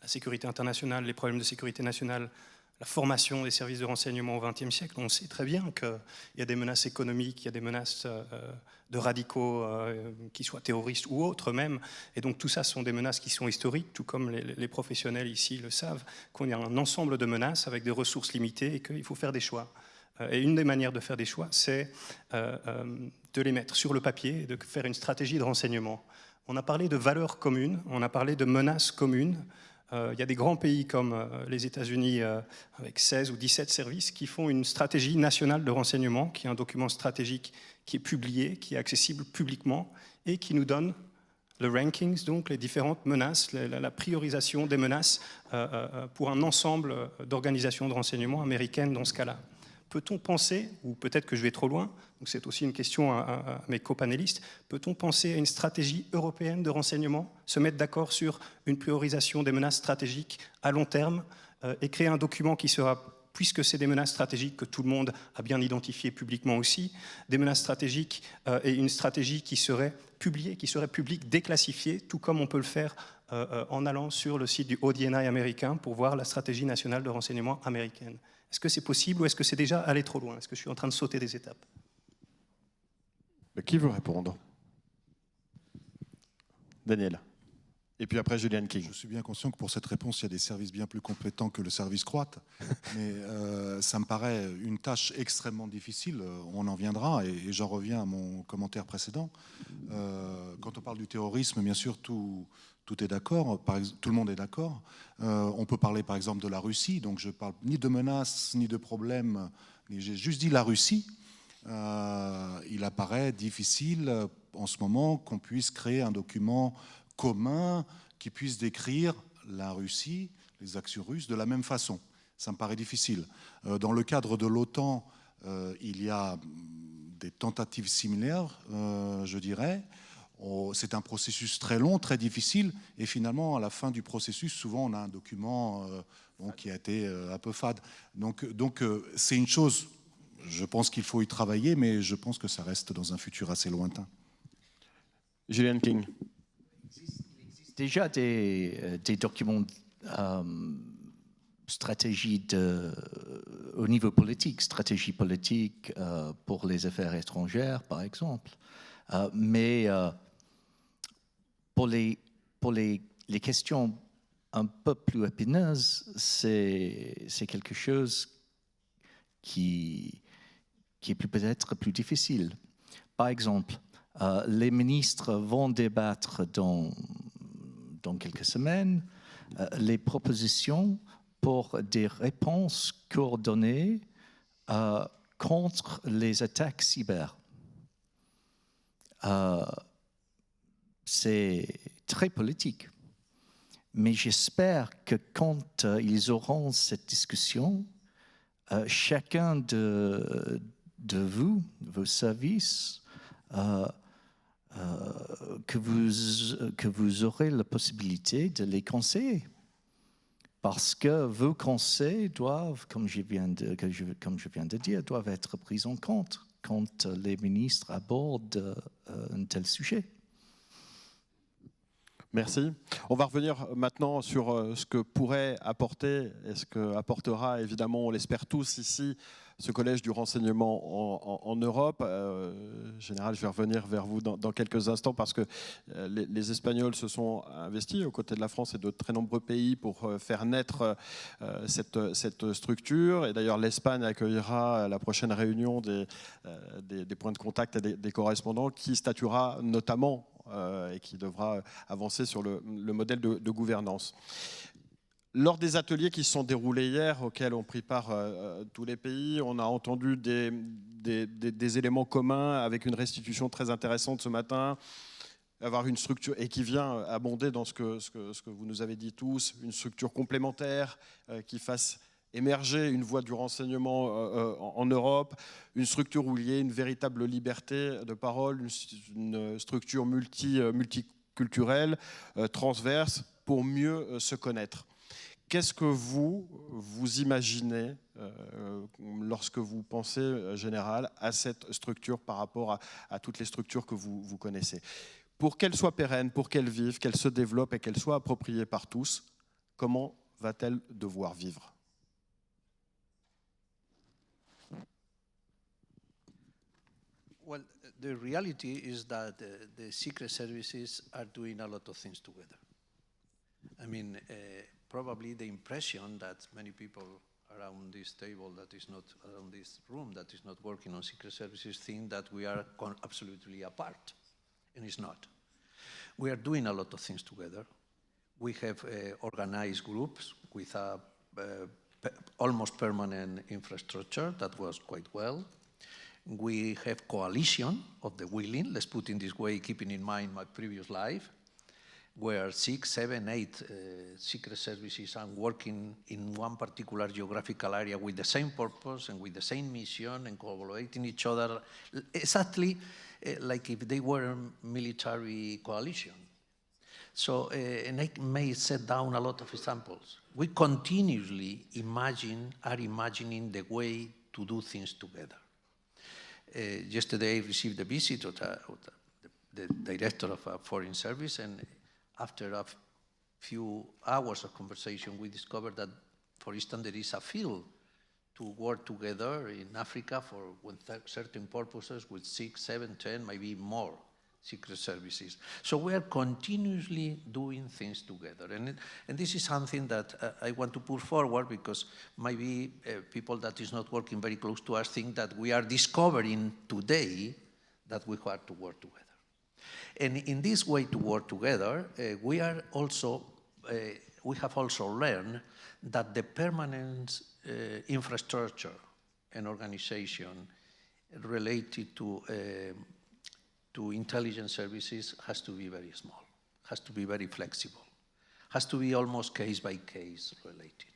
[SPEAKER 3] la sécurité internationale, les problèmes de sécurité nationale, la formation des services de renseignement au XXe siècle, on sait très bien qu'il y a des menaces économiques, il y a des menaces de radicaux, qui soient terroristes ou autres même. Et donc tout ça sont des menaces qui sont historiques, tout comme les professionnels ici le savent, qu'on y a un ensemble de menaces avec des ressources limitées et qu'il faut faire des choix. Et une des manières de faire des choix, c'est de les mettre sur le papier et de faire une stratégie de renseignement. On a parlé de valeurs communes, on a parlé de menaces communes. Il y a des grands pays comme les États-Unis avec 16 ou 17 services qui font une stratégie nationale de renseignement, qui est un document stratégique qui est publié, qui est accessible publiquement et qui nous donne le rankings, donc les différentes menaces, la priorisation des menaces pour un ensemble d'organisations de renseignement américaines dans ce cas-là. Peut-on penser, ou peut-être que je vais trop loin, donc c'est aussi une question à mes copanélistes, peut-on penser à une stratégie européenne de renseignement, se mettre d'accord sur une priorisation des menaces stratégiques à long terme et créer un document qui sera, puisque c'est des menaces stratégiques que tout le monde a bien identifiées publiquement aussi, des menaces stratégiques et une stratégie qui serait publiée, qui serait publique, déclassifiée, tout comme on peut le faire en allant sur le site du ODNI américain pour voir la stratégie nationale de renseignement américaine. Est-ce que c'est possible ou est-ce que c'est déjà aller trop loin? Est-ce que je suis en train de sauter des étapes?
[SPEAKER 2] Qui veut répondre? Daniel. Et puis après, Julian King.
[SPEAKER 9] Je suis bien conscient que pour cette réponse, il y a des services bien plus compétents que le service croate. Mais ça me paraît une tâche extrêmement difficile. On en viendra, et j'en reviens à mon commentaire précédent. Quand on parle du terrorisme, bien sûr, tout est d'accord. Tout le monde est d'accord. On peut parler, par exemple, de la Russie. Donc, je ne parle ni de menaces, ni de problèmes. J'ai juste dit la Russie. Il apparaît difficile en ce moment qu'on puisse créer un document commun qui puisse décrire la Russie, les actions russes, de la même façon. Ça me paraît difficile. Dans le cadre de l'OTAN, il y a des tentatives similaires, je dirais. C'est un processus très long, très difficile, et finalement, à la fin du processus, souvent, on a un document qui a été un peu fade. Donc c'est une chose, je pense qu'il faut y travailler, mais je pense que ça reste dans un futur assez lointain.
[SPEAKER 2] Julian King.
[SPEAKER 5] Déjà des documents stratégie au niveau politique, stratégie politique pour les affaires étrangères, par exemple. Mais pour les questions un peu plus épineuses, c'est quelque chose qui est peut-être plus difficile. Par exemple, les ministres vont débattre dans quelques semaines les propositions pour des réponses coordonnées contre les attaques cyber. C'est très politique. Mais j'espère que quand ils auront cette discussion, chacun de vous, vos services, que vous aurez la possibilité de les conseiller. Parce que vos conseils doivent, comme je viens de dire, doivent être pris en compte quand les ministres abordent un tel sujet.
[SPEAKER 2] Merci. On va revenir maintenant sur ce que pourrait apporter et ce que apportera, évidemment, on l'espère tous ici, ce collège du renseignement en Europe. Général, je vais revenir vers vous dans quelques instants parce que les Espagnols se sont investis aux côtés de la France et de très nombreux pays pour faire naître cette structure. Et d'ailleurs, l'Espagne accueillera la prochaine réunion des points de contact et des correspondants qui statuera notamment et qui devra avancer sur le modèle de gouvernance. Lors des ateliers qui se sont déroulés hier, auxquels ont pris part tous les pays, on a entendu des éléments communs avec une restitution très intéressante ce matin, avoir une structure, et qui vient abonder dans ce que vous nous avez dit tous, une structure complémentaire qui fasse émerger une voie du renseignement en Europe, une structure où il y ait une véritable liberté de parole, une structure multiculturelle, transverse, pour mieux se connaître. Qu'est-ce que vous imaginez lorsque vous pensez, Général, à cette structure par rapport à toutes les structures que vous connaissez? Pour qu'elle soit pérenne, pour qu'elle vive, qu'elle se développe et qu'elle soit appropriée par tous, comment va-t-elle devoir vivre?
[SPEAKER 6] Well, the reality is that the secret services are doing a lot of things together. I mean, probably the impression that many people around this table that is not around this room that is not working on secret services think that we are absolutely apart, and it's not. We are doing a lot of things together. We have organized groups with a almost permanent infrastructure that works quite well. We have coalition of the willing, let's put it this way, keeping in mind my previous life, where 6, 7, 8 secret services are working in one particular geographical area with the same purpose and with the same mission and collaborating each other, exactly like if they were a military coalition. So, and I may set down a lot of examples. We continuously are imagining the way to do things together. Yesterday I received a visit of the director of a foreign service, and after a few hours of conversation, we discovered that, for instance, there is a field to work together in Africa for certain purposes with 6, 7, 10, maybe more secret services. So we are continuously doing things together. And this is something that I want to put forward, because maybe people that is not working very close to us think that we are discovering today that we have to work together. And in this way to work together, we have also learned that the permanent infrastructure and organization related to intelligence services has to be very small, has to be very flexible, has to be almost case by case related.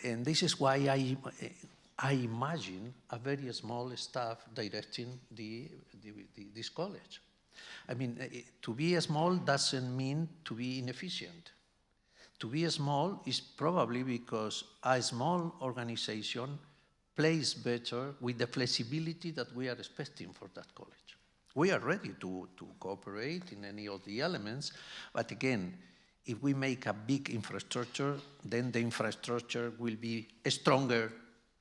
[SPEAKER 6] And this is why I imagine a very small staff directing this college. I mean, to be small doesn't mean to be inefficient. To be small is probably because a small organization plays better with the flexibility that we are expecting for that college. We are ready to cooperate in any of the elements, but again, if we make a big infrastructure, then the infrastructure will be stronger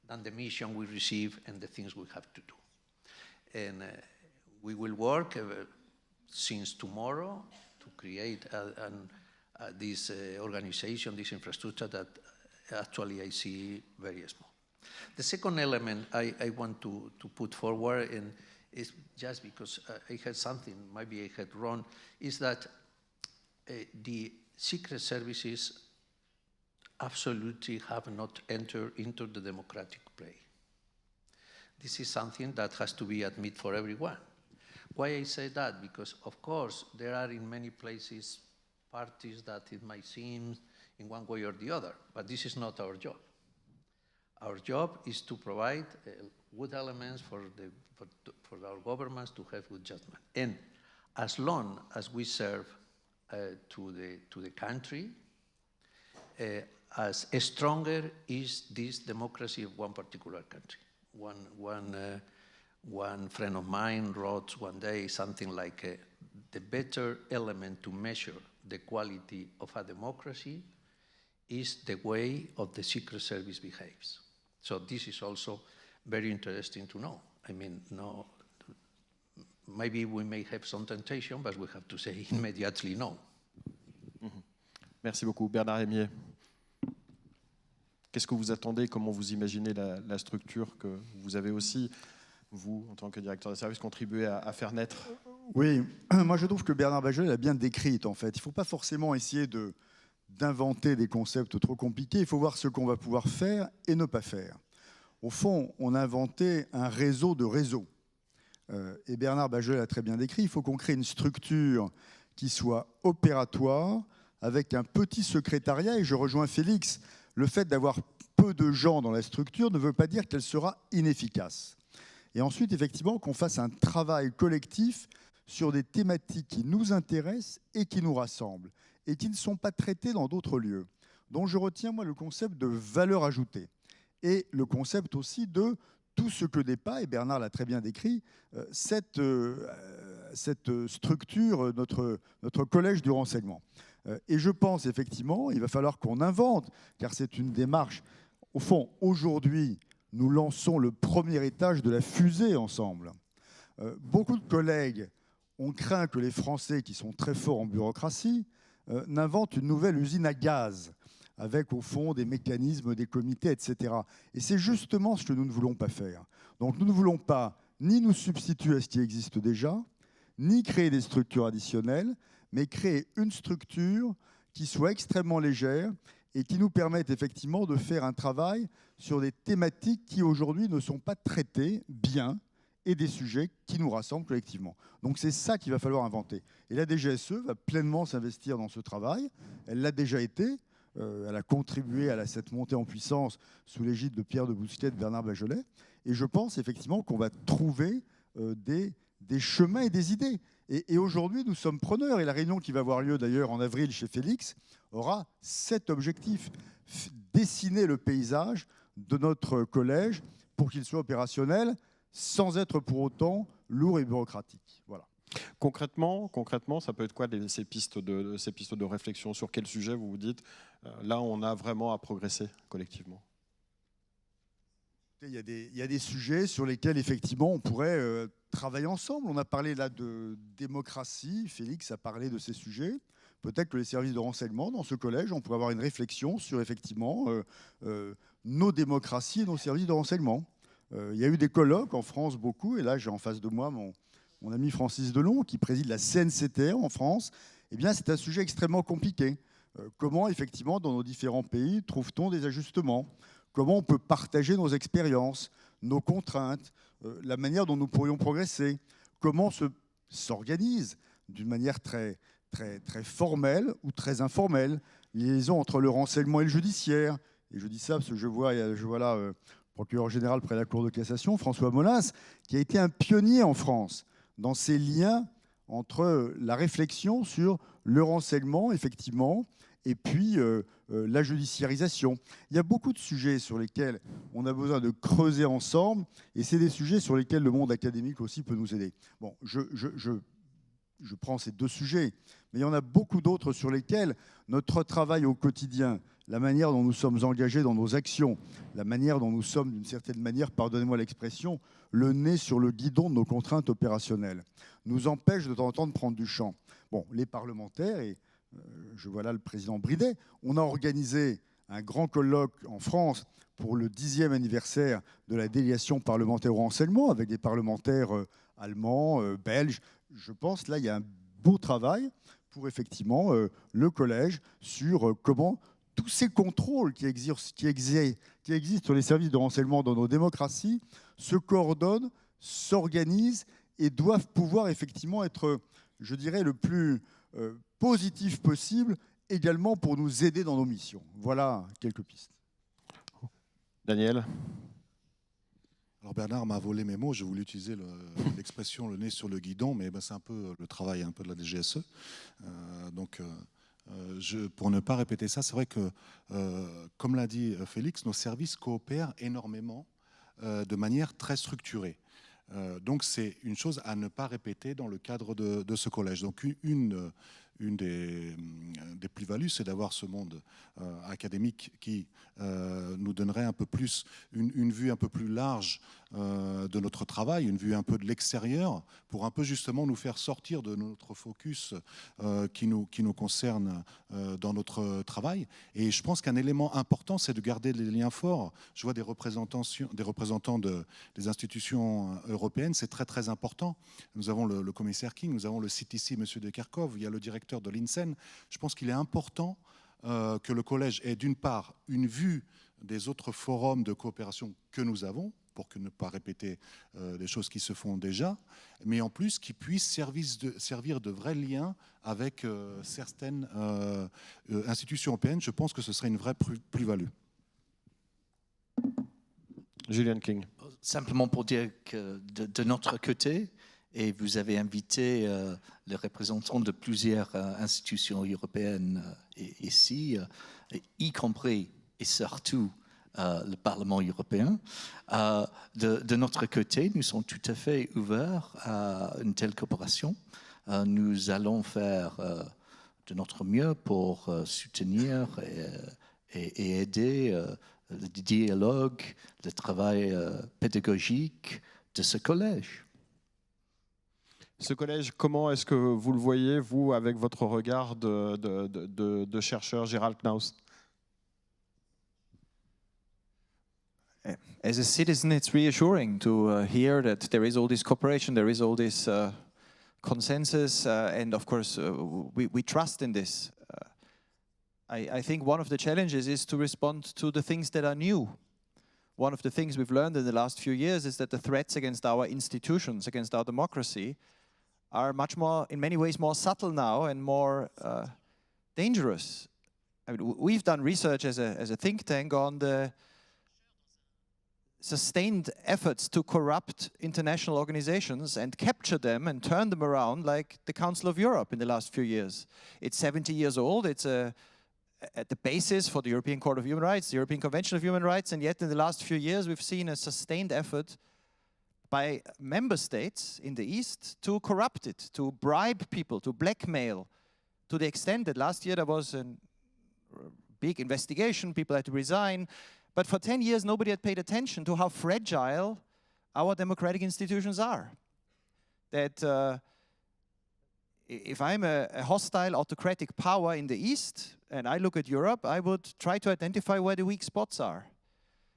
[SPEAKER 6] than the mission we receive and the things we have to do. And we will work since tomorrow to create this organization, this infrastructure that actually I see very small. The second element I want to put forward, and is just because I had something, maybe I had wrong, is that the secret services absolutely have not entered into the democratic play. This is something that has to be admitted for everyone. Why I say that? Because, of course, there are in many places parties that it might seem in one way or the other, but this is not our job. Our job is to provide good elements for our governments to have good judgment. And as long as we serve to the country, as stronger is this democracy of one particular country. One friend of mine wrote one day something like, the better element to measure the quality of a democracy is the way of the Secret Service behaves. So this is also very interesting to know. I mean, no, maybe we may have some temptation, but we have to say immediately no.
[SPEAKER 2] Merci beaucoup. Bernard Rémier. Qu'est-ce que vous attendez? Comment vous imaginez la structure que vous avez aussi, vous, en tant que directeur de service, contribué à faire naître?
[SPEAKER 7] Oui, moi je trouve que Bernard Bajolet l'a bien décrite en fait. Il ne faut pas forcément essayer d'inventer des concepts trop compliqués, il faut voir ce qu'on va pouvoir faire et ne pas faire. Au fond, on a inventé un réseau de réseaux. Et Bernard Bajolet l'a très bien décrit, il faut qu'on crée une structure qui soit opératoire, avec un petit secrétariat, et je rejoins Félix, le fait d'avoir peu de gens dans la structure ne veut pas dire qu'elle sera inefficace. Et ensuite, effectivement, qu'on fasse un travail collectif sur des thématiques qui nous intéressent et qui nous rassemblent, et qui ne sont pas traitées dans d'autres lieux. Donc je retiens, moi, le concept de valeur ajoutée, et le concept aussi de tout ce que n'est pas, et Bernard l'a très bien décrit, cette structure, notre collège du renseignement. Et je pense effectivement, il va falloir qu'on invente, car c'est une démarche. Au fond, aujourd'hui, nous lançons le premier étage de la fusée ensemble. Beaucoup de collègues ont craint que les Français, qui sont très forts en bureaucratie, n'inventent une nouvelle usine à gaz, avec au fond des mécanismes, des comités, etc. Et c'est justement ce que nous ne voulons pas faire. Donc nous ne voulons pas ni nous substituer à ce qui existe déjà, ni créer des structures additionnelles, mais créer une structure qui soit extrêmement légère et qui nous permette effectivement de faire un travail sur des thématiques qui aujourd'hui ne sont pas traitées bien et des sujets qui nous rassemblent collectivement. Donc c'est ça qu'il va falloir inventer. Et la DGSE va pleinement s'investir dans ce travail. Elle l'a déjà été. Elle a contribué à cette montée en puissance sous l'égide de Pierre de Bousquet et de Bernard Bajolet. Et je pense effectivement qu'on va trouver des chemins et des idées. Et aujourd'hui, nous sommes preneurs. Et la réunion qui va avoir lieu d'ailleurs en avril chez Félix aura cet objectif, dessiner le paysage de notre collège pour qu'il soit opérationnel sans être pour autant lourd et bureaucratique. Voilà.
[SPEAKER 2] Concrètement, ça peut être quoi ces pistes de réflexion? Sur quel sujet vous vous dites, là, on a vraiment à progresser collectivement?
[SPEAKER 7] Il y a des sujets sur lesquels, effectivement, on pourrait travailler ensemble. On a parlé là de démocratie, Félix a parlé de ces sujets. Peut-être que les services de renseignement, dans ce collège, on pourrait avoir une réflexion sur effectivement nos démocraties et nos services de renseignement. Il y a eu des colloques en France, beaucoup, et là j'ai en face de moi mon ami Francis Delon, qui préside la CNCTR en France. Eh bien, c'est un sujet extrêmement compliqué. Comment, effectivement, dans nos différents pays, trouve-t-on des ajustements? Comment on peut partager nos expériences, nos contraintes, la manière dont nous pourrions progresser? Comment s'organise d'une manière très formelle ou très informelle les liaisons entre le renseignement et le judiciaire? Et je dis ça parce que je vois là le procureur général près de la Cour de cassation, François Molins, qui a été un pionnier en France dans ces liens entre la réflexion sur le renseignement, effectivement, et puis la judiciarisation. Il y a beaucoup de sujets sur lesquels on a besoin de creuser ensemble, et c'est des sujets sur lesquels le monde académique aussi peut nous aider. Bon, je prends ces deux sujets, mais il y en a beaucoup d'autres sur lesquels notre travail au quotidien, la manière dont nous sommes engagés dans nos actions, la manière dont nous sommes, d'une certaine manière, pardonnez-moi l'expression, le nez sur le guidon de nos contraintes opérationnelles, nous empêche de temps en temps de prendre du champ. Bon, les parlementaires, et je vois là le président Bridet, on a organisé un grand colloque en France pour le 10e anniversaire de la délégation parlementaire au renseignement, avec des parlementaires allemands, belges. Je pense là, il y a un beau travail pour effectivement le collège sur comment tous ces contrôles qui existent sur les services de renseignement dans nos démocraties se coordonnent, s'organisent et doivent pouvoir effectivement être, je dirais, le plus positif possible également pour nous aider dans nos missions. Voilà quelques pistes.
[SPEAKER 2] Daniel?
[SPEAKER 9] Alors Bernard m'a volé mes mots, je voulais utiliser l'expression le nez sur le guidon, mais ben c'est un peu le travail un peu de la DGSE. Pour ne pas répéter ça, c'est vrai que, comme l'a dit Félix, nos services coopèrent énormément de manière très structurée. Donc c'est une chose à ne pas répéter dans le cadre de ce collège. Donc une des plus-values, c'est d'avoir ce monde académique qui nous donnerait un peu plus une vue un peu plus large de notre travail, une vue un peu de l'extérieur, pour un peu justement nous faire sortir de notre focus qui nous concerne dans notre travail. Et je pense qu'un élément important, c'est de garder les liens forts. Je vois des représentants des institutions européennes, c'est très très important. Nous avons le commissaire King, nous avons le CTC, M. De Kerkhove, il y a le directeur de l'INSEN. Je pense qu'il est important que le collège ait d'une part une vue des autres forums de coopération que nous avons, pour ne pas répéter les choses qui se font déjà, mais en plus qui puisse servir de vrais liens avec certaines institutions européennes. Je pense que ce serait une vraie plus-value.
[SPEAKER 2] Julian King.
[SPEAKER 5] Simplement pour dire que de notre côté, et vous avez invité les représentants de plusieurs institutions européennes ici, y compris et surtout le Parlement européen. De notre côté, nous sommes tout à fait ouverts à une telle coopération. Nous allons faire de notre mieux pour soutenir et aider le dialogue, le travail pédagogique de ce collège.
[SPEAKER 2] Ce collège, comment est-ce que vous le voyez, vous, avec votre regard de chercheur, Gérald Knaus?
[SPEAKER 4] As a citizen, it's reassuring to hear that there is all this cooperation, there is all this consensus, and of course we trust in this. I think one of the challenges is to respond to the things that are new. One of the things we've learned in the last few years is that the threats against our institutions, against our democracy, are much more, in many ways, more subtle now and more dangerous. I mean, we've done research as a think tank on the sustained efforts to corrupt international organizations and capture them and turn them around, like the Council of Europe in the last few years. It's 70 years old. It's at the basis for the European Court of Human Rights, the European Convention of Human Rights, and yet in the last few years we've seen a sustained effort by member states in the East to corrupt it, to bribe people, to blackmail, to the extent that last year there was a big investigation, people had to resign, but for 10 years nobody had paid attention to how fragile our democratic institutions are. that if I'm a hostile autocratic power in the East and I look at Europe, I would try to identify where the weak spots are.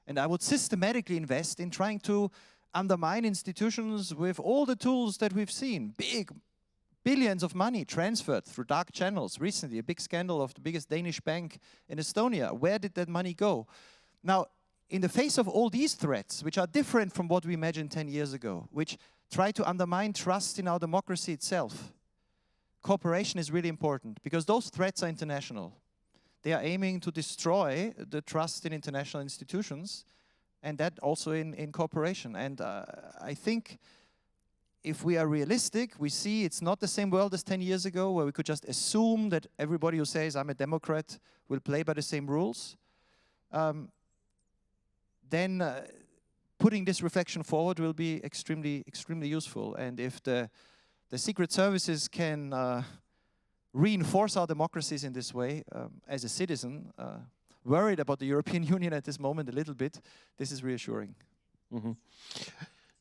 [SPEAKER 4] And I would systematically invest in trying to undermine institutions with all the tools that we've seen. Big billions of money transferred through dark channels. Recently, a big scandal of the biggest Danish bank in Estonia. Where did that money go? Now, in the face of all these threats, which are different from what we imagined 10 years ago, which try to undermine trust in our democracy itself, cooperation is really important because those threats are international. They are aiming to destroy the trust in international institutions, and that also in cooperation. And I think if we are realistic, we see it's not the same world as 10 years ago where we could just assume that everybody who says I'm a Democrat will play by the same rules. Then putting this reflection forward will be extremely, extremely useful. And if the secret services can reinforce our democracies in this way, as a citizen, worried about the European Union at this moment a little bit, this is reassuring.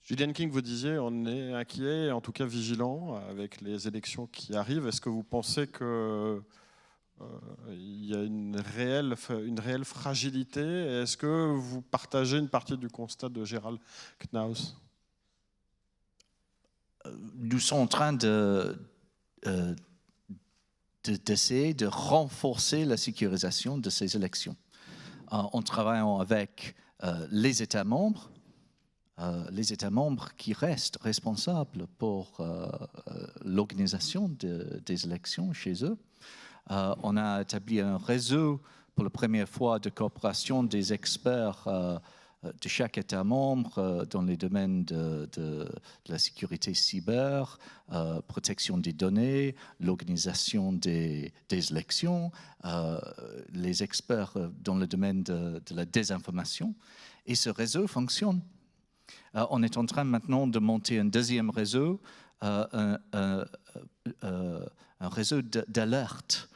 [SPEAKER 2] Julian King, vous disiez, on est inquiet, en tout cas vigilant avec les élections qui arrivent. Est-ce que vous pensez que il y a une réelle fragilité? Est-ce que vous partagez une partie du constat de Gerald Knaus?
[SPEAKER 5] Nous sommes en train d'essayer de renforcer la sécurisation de ces élections en travaillant avec les États membres qui restent responsables pour l'organisation des élections chez eux. On a établi un réseau pour la première fois de coopération des experts de chaque État membre dans les domaines de la sécurité cyber, protection des données, l'organisation des élections, les experts dans le domaine de la désinformation. Et ce réseau fonctionne. On est en train maintenant de monter un deuxième réseau, un réseau d'alerte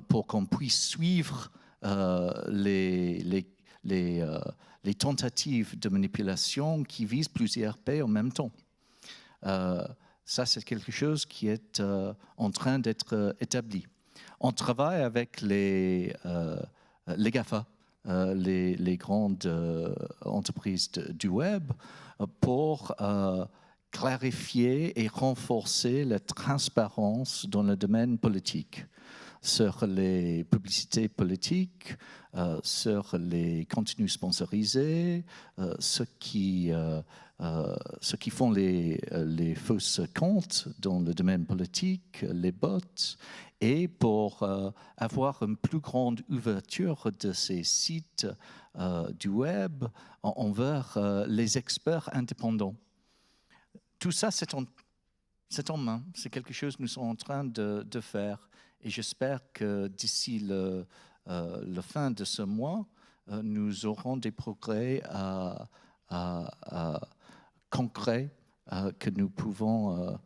[SPEAKER 5] pour qu'on puisse suivre les tentatives de manipulation qui visent plusieurs pays en même temps. Ça, c'est quelque chose qui est en train d'être établi. On travaille avec les GAFA, les grandes entreprises du web, pour clarifier et renforcer la transparence dans le domaine politique, sur les publicités politiques, sur les contenus sponsorisés, ceux qui font les fausses comptes dans le domaine politique, les bots, et pour avoir une plus grande ouverture de ces sites du web envers les experts indépendants. Tout ça, c'est en main. C'est quelque chose que nous sommes en train de faire. Et j'espère que d'ici la fin de ce mois, nous aurons des progrès concrets que nous pouvons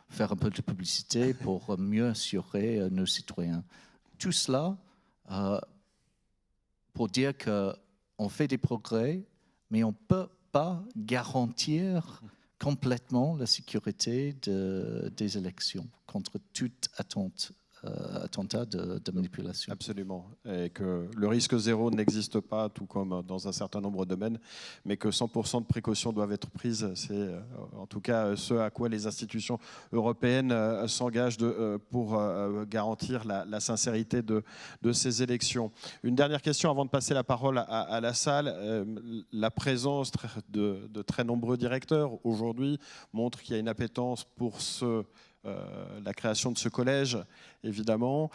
[SPEAKER 5] faire un peu de publicité pour mieux assurer nos citoyens. Tout cela pour dire qu'on fait des progrès, mais on ne peut pas garantir complètement la sécurité des élections contre toute attentat de manipulation.
[SPEAKER 2] Absolument. Et que le risque zéro n'existe pas, tout comme dans un certain nombre de domaines, mais que 100% de précautions doivent être prises. C'est en tout cas ce à quoi les institutions européennes s'engagent pour garantir la sincérité de ces élections. Une dernière question avant de passer la parole à la salle. La présence de très nombreux directeurs aujourd'hui montre qu'il y a une appétence pour la création de ce collège, évidemment.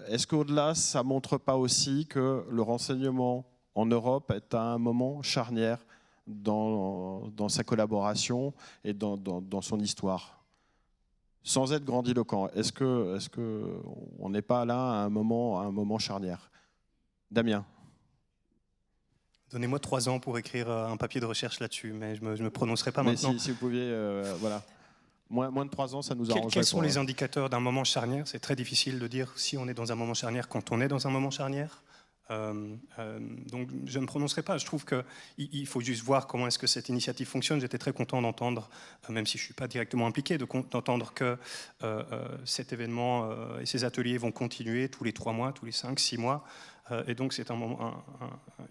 [SPEAKER 2] Est-ce qu'au-delà, ça ne montre pas aussi que le renseignement en Europe est à un moment charnière dans sa collaboration et dans son histoire? Sans être grandiloquent, est-ce qu'on n'est pas là à un moment charnière? Damien.
[SPEAKER 3] Donnez-moi 3 ans pour écrire un papier de recherche là-dessus, mais je ne me prononcerai pas maintenant.
[SPEAKER 2] Mais si vous pouviez... voilà. Moins de 3 ans, ça nous arrange.
[SPEAKER 3] Quels sont les indicateurs d'un moment charnière? C'est très difficile de dire si on est dans un moment charnière quand on est dans un moment charnière. Donc je ne me prononcerai pas. Je trouve qu'il faut juste voir comment est-ce que cette initiative fonctionne. J'étais très content d'entendre, même si je ne suis pas directement impliqué, d'entendre que cet événement et ces ateliers vont continuer tous les 3 mois, tous les 5, 6 mois. Et donc c'est un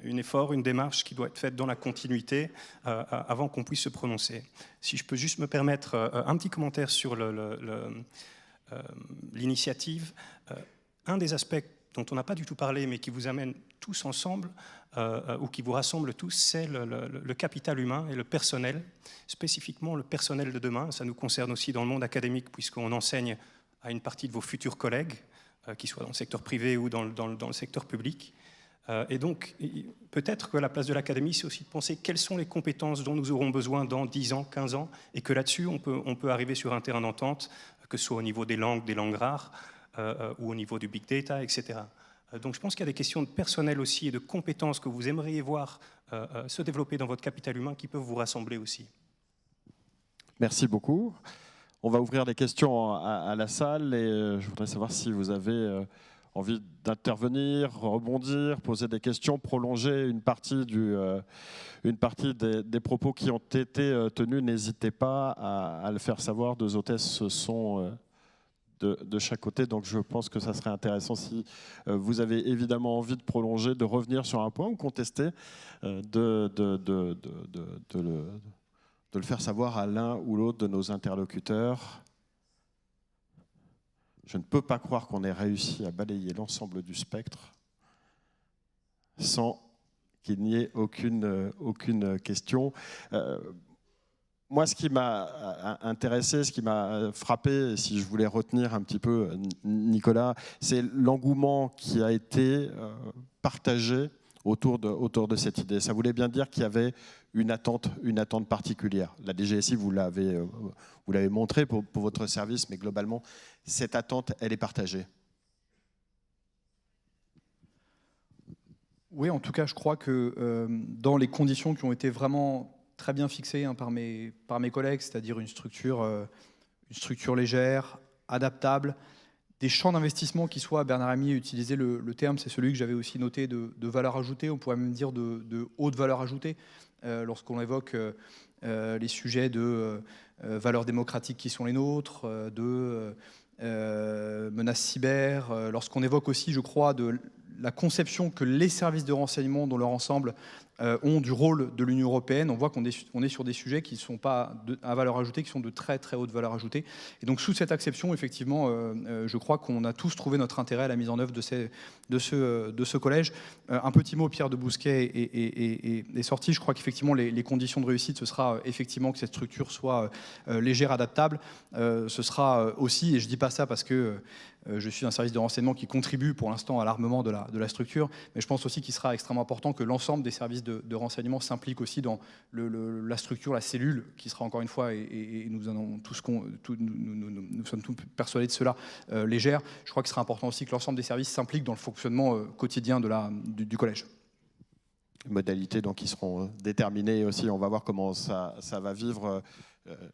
[SPEAKER 3] effort, une démarche qui doit être faite dans la continuité avant qu'on puisse se prononcer. Si je peux juste me permettre un petit commentaire sur l'initiative, un des aspects dont on n'a pas du tout parlé, mais qui vous amène tous ensemble, ou qui vous rassemble tous, c'est le capital humain et le personnel, spécifiquement le personnel de demain. Ça nous concerne aussi dans le monde académique, puisqu'on enseigne à une partie de vos futurs collègues, qu'ils soient dans le secteur privé ou dans le secteur public. Et donc, peut-être que la place de l'académie, c'est aussi de penser quelles sont les compétences dont nous aurons besoin dans 10 ans, 15 ans, et que là-dessus, on peut arriver sur un terrain d'entente, que ce soit au niveau des langues rares, ou au niveau du big data, etc. Donc je pense qu'il y a des questions de personnel aussi et de compétences que vous aimeriez voir se développer dans votre capital humain qui peuvent vous rassembler aussi.
[SPEAKER 2] Merci beaucoup. On va ouvrir les questions à la salle et je voudrais savoir si vous avez envie d'intervenir, rebondir, poser des questions, prolonger une partie des propos qui ont été tenus. N'hésitez pas à le faire savoir. 2 hôtesses sont de chaque côté, donc je pense que ça serait intéressant si vous avez évidemment envie de prolonger, de revenir sur un point ou contester, de le faire savoir à l'un ou l'autre de nos interlocuteurs. Je ne peux pas croire qu'on ait réussi à balayer l'ensemble du spectre sans qu'il n'y ait aucune question. Moi, ce qui m'a intéressé, ce qui m'a frappé, si je voulais retenir un petit peu Nicolas, c'est l'engouement qui a été partagé autour de cette idée. Ça voulait bien dire qu'il y avait une attente particulière. La DGSI, vous l'avez montré pour votre service, mais globalement, cette attente, elle est partagée.
[SPEAKER 8] Oui, en tout cas, je crois que dans les conditions qui ont été vraiment très bien fixé par mes collègues, c'est-à-dire une structure légère, adaptable, des champs d'investissement qui soient, Bernard Rémy a utilisé le terme, c'est celui que j'avais aussi noté, de valeur ajoutée, on pourrait même dire de haute valeur ajoutée, lorsqu'on évoque les sujets de valeurs démocratiques qui sont les nôtres, de menaces cyber, lorsqu'on évoque aussi, je crois, de la conception que les services de renseignement dans leur ensemble ont du rôle de l'Union européenne. On voit qu'on est sur des sujets qui ne sont pas à valeur ajoutée, qui sont de très très haute valeur ajoutée. Et donc sous cette acception, effectivement, je crois qu'on a tous trouvé notre intérêt à la mise en œuvre de ce collège. Un petit mot, Pierre de Bousquet est sorti. Je crois qu'effectivement les conditions de réussite, ce sera effectivement que cette structure soit légère, adaptable. Ce sera aussi, et je ne dis pas ça parce que je suis un service de renseignement qui contribue pour l'instant à l'armement de la structure, mais je pense aussi qu'il sera extrêmement important que l'ensemble des services de renseignement s'impliquent aussi dans la structure, la cellule, qui sera encore une fois, et nous sommes tous persuadés de cela, légère. Je crois qu'il sera important aussi que l'ensemble des services s'impliquent dans le fonctionnement quotidien du collège.
[SPEAKER 2] Modalités donc, qui seront déterminées aussi. On va voir comment ça va vivre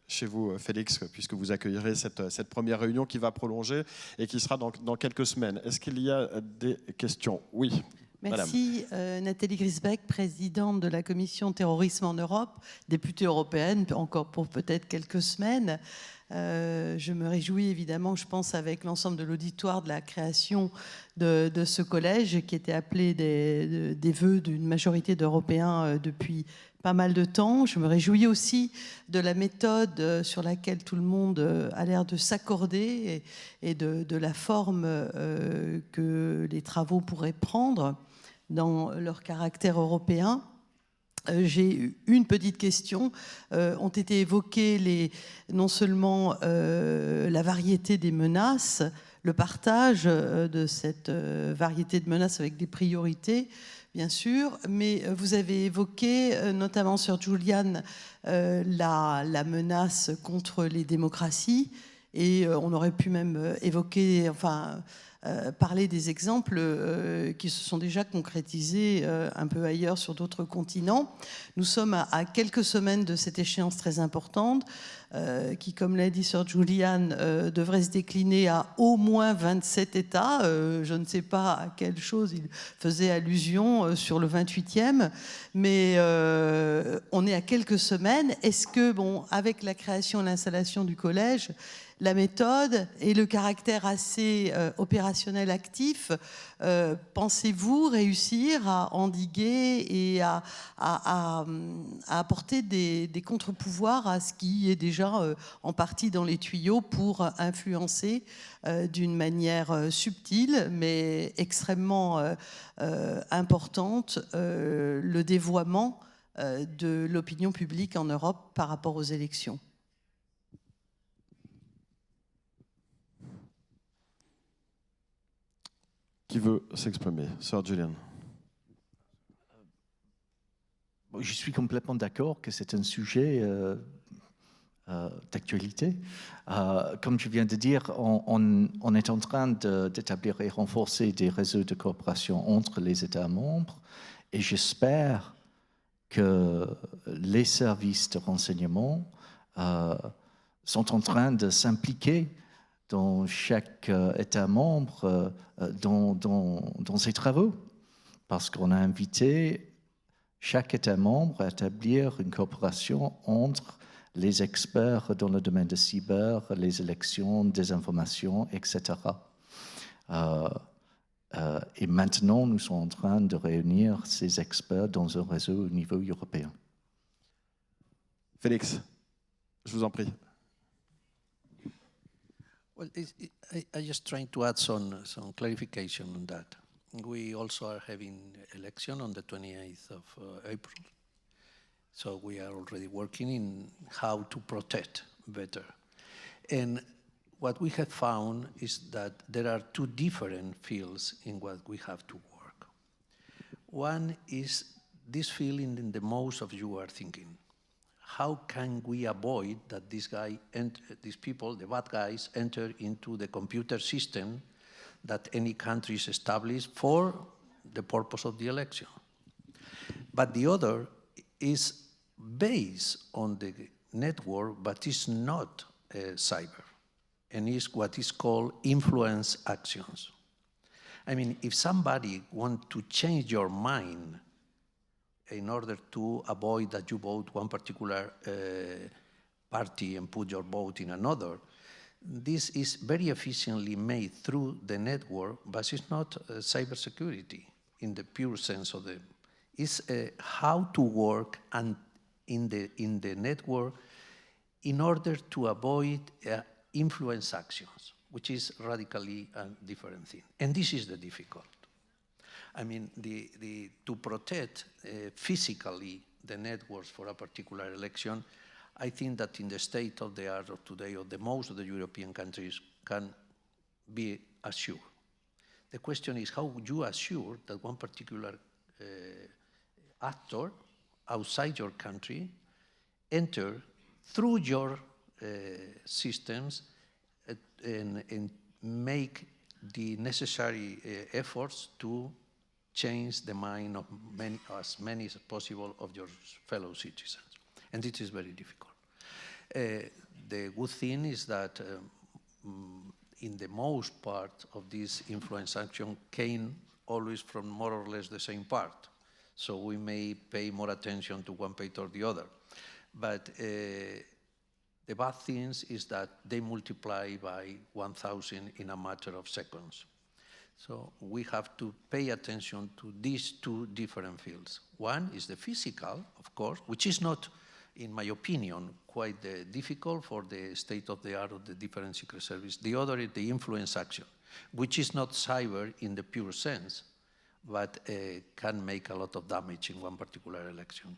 [SPEAKER 2] chez vous, Félix, puisque vous accueillerez cette première réunion qui va prolonger et qui sera dans quelques semaines. Est-ce qu'il y a des questions? Oui.
[SPEAKER 10] Merci. Nathalie Grisbeck, présidente de la commission terrorisme en Europe, députée européenne, encore pour peut-être quelques semaines. Je me réjouis évidemment, je pense avec l'ensemble de l'auditoire, de la création de ce collège qui était appelé des vœux d'une majorité d'Européens depuis pas mal de temps. Je me réjouis aussi de la méthode sur laquelle tout le monde a l'air de s'accorder et de la forme que les travaux pourraient prendre dans leur caractère européen. J'ai une petite question. Ont été évoquées non seulement la variété des menaces, le partage de cette variété de menaces avec des priorités, bien sûr, mais vous avez évoqué, notamment sur Julian, la menace contre les démocraties Et on aurait pu même évoquer, parler des exemples qui se sont déjà concrétisés un peu ailleurs sur d'autres continents. Nous sommes à quelques semaines de cette échéance très importante qui, comme l'a dit Sir Julian, devrait se décliner à au moins 27 États. Je ne sais pas à quelle chose il faisait allusion sur le 28e, mais on est à quelques semaines. Est-ce que, avec la création et l'installation du collège, la méthode et le caractère assez opérationnel actif, pensez-vous réussir à endiguer et à apporter des contre-pouvoirs à ce qui est déjà en partie dans les tuyaux pour influencer d'une manière subtile mais extrêmement importante le dévoiement de l'opinion publique en Europe par rapport aux élections?
[SPEAKER 2] Qui veut s'exprimer? Sir Julian.
[SPEAKER 5] Je suis complètement d'accord que c'est un sujet d'actualité. Comme je viens de dire, on est en train d'établir et renforcer des réseaux de coopération entre les États membres et j'espère que les services de renseignement sont en train de s'impliquer dans chaque État membre dans ses travaux, parce qu'on a invité chaque État membre à établir une coopération entre les experts dans le domaine de cyber, les élections, des informations, etc. Et maintenant, nous sommes en train de réunir ces experts dans un réseau au niveau européen.
[SPEAKER 2] Félix, je vous en prie.
[SPEAKER 6] Well, I just trying to add some clarification on that. We also are having election on the 28th of April. So we are already working in how to protect better. And what we have found is that there are two different fields in what we have to work. One is this feeling in the most of you are thinking. How can we avoid that these people, the bad guys, enter into the computer system that any country is established for the purpose of the election? But the other is based on the network, but is not cyber, and is what is called influence actions. I mean, if somebody wants to change your mind in order to avoid that you vote one particular party and put your vote in another, this is very efficiently made through the network, but it's not cybersecurity in the pure sense of the. It's how to work and in the network in order to avoid influence actions, which is radically a different thing. And this is the difficult. I mean, to protect physically the networks for a particular election, I think that in the state of the art of today, or the most of the European countries can be assured. The question is, how would you assure that one particular actor outside your country enter through your systems and make the necessary efforts to change the mind of as many as possible of your fellow citizens. And it is very difficult. The good thing is that in the most part of this influence action came always from more or less the same part. So we may pay more attention to one part or the other. But the bad thing is that they multiply by 1,000 in a matter of seconds. So we have to pay attention to these two different fields. One is the physical, of course, which is not, in my opinion, quite difficult for the state of the art of the different secret service. The other is the influence action, which is not cyber in the pure sense, but can make a lot of damage in one particular election.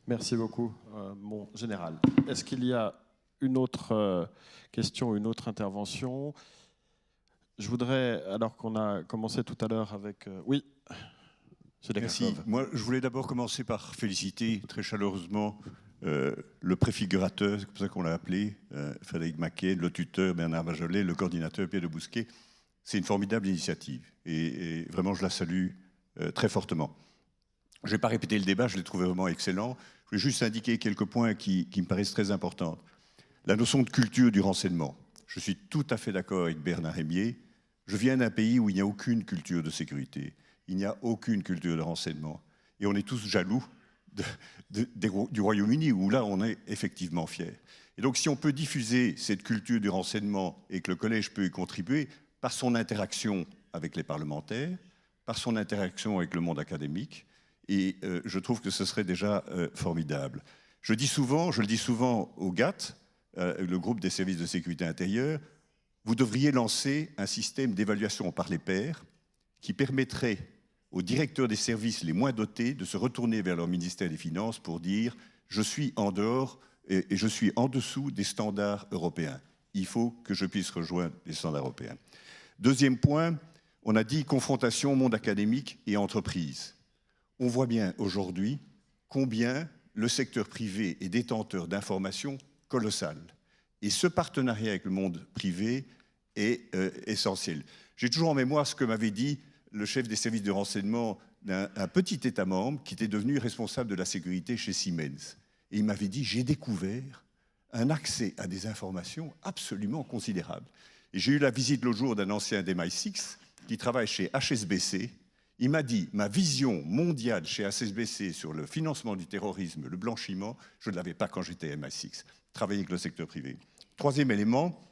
[SPEAKER 2] Merci beaucoup, mon général. Est-ce qu'il y a une autre question, une autre intervention? Je voudrais, alors qu'on a commencé tout à l'heure avec... oui,
[SPEAKER 11] merci. Moi, je voulais d'abord commencer par féliciter très chaleureusement le préfigurateur, c'est comme ça qu'on l'a appelé, Frédéric Maquet, le tuteur Bernard Bajolet, le coordinateur Pierre de Bousquet. C'est une formidable initiative et vraiment je la salue très fortement. Je ne vais pas répéter le débat, je l'ai trouvé vraiment excellent. Je vais juste indiquer quelques points qui me paraissent très importants. La notion de culture du renseignement. Je suis tout à fait d'accord avec Bernard Rémier. Je viens d'un pays où il n'y a aucune culture de sécurité. Il n'y a aucune culture de renseignement. Et on est tous jaloux du Royaume-Uni, où là, on est effectivement fiers. Et donc, si on peut diffuser cette culture du renseignement et que le collège peut y contribuer par son interaction avec les parlementaires, par son interaction avec le monde académique, et je trouve que ce serait déjà formidable. Je le dis souvent au GATT, le groupe des services de sécurité intérieure, vous devriez lancer un système d'évaluation par les pairs qui permettrait aux directeurs des services les moins dotés de se retourner vers leur ministère des Finances pour dire « je suis en dehors et je suis en dessous des standards européens. Il faut que je puisse rejoindre les standards européens. » Deuxième point, on a dit confrontation monde académique et entreprise. On voit bien aujourd'hui combien le secteur privé est détenteur d'informations colossales. Et ce partenariat avec le monde privé est essentiel. J'ai toujours en mémoire ce que m'avait dit le chef des services de renseignement d'un petit État membre qui était devenu responsable de la sécurité chez Siemens. Et il m'avait dit, j'ai découvert un accès à des informations absolument considérable. Et j'ai eu la visite l'autre jour d'un ancien d'MI6 qui travaille chez HSBC. Il m'a dit, ma vision mondiale chez HSBC sur le financement du terrorisme, le blanchiment, je ne l'avais pas quand j'étais MI6. Travailler avec le secteur privé. Troisième élément,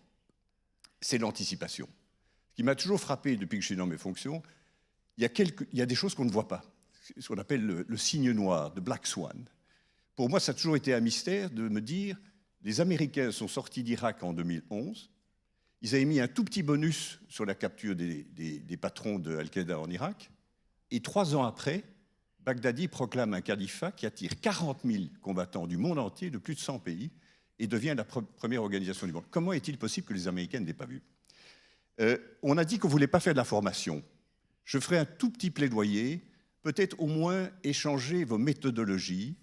[SPEAKER 11] c'est l'anticipation. Ce qui m'a toujours frappé depuis que je suis dans mes fonctions, il y a des choses qu'on ne voit pas, ce qu'on appelle le signe noir, de Black Swan. Pour moi, ça a toujours été un mystère de me dire, les Américains sont sortis d'Irak en 2011, ils avaient mis un tout petit bonus sur la capture des patrons de Al-Qaïda en Irak, et 3 ans après, Baghdadi proclame un califat qui attire 40 000 combattants du monde entier, de plus de 100 pays, et devient la première organisation du monde. Comment est-il possible que les Américains ne l'aient pas vu? On a dit qu'on ne voulait pas faire de la formation. Je ferai un tout petit plaidoyer, peut-être au moins échanger vos méthodologies,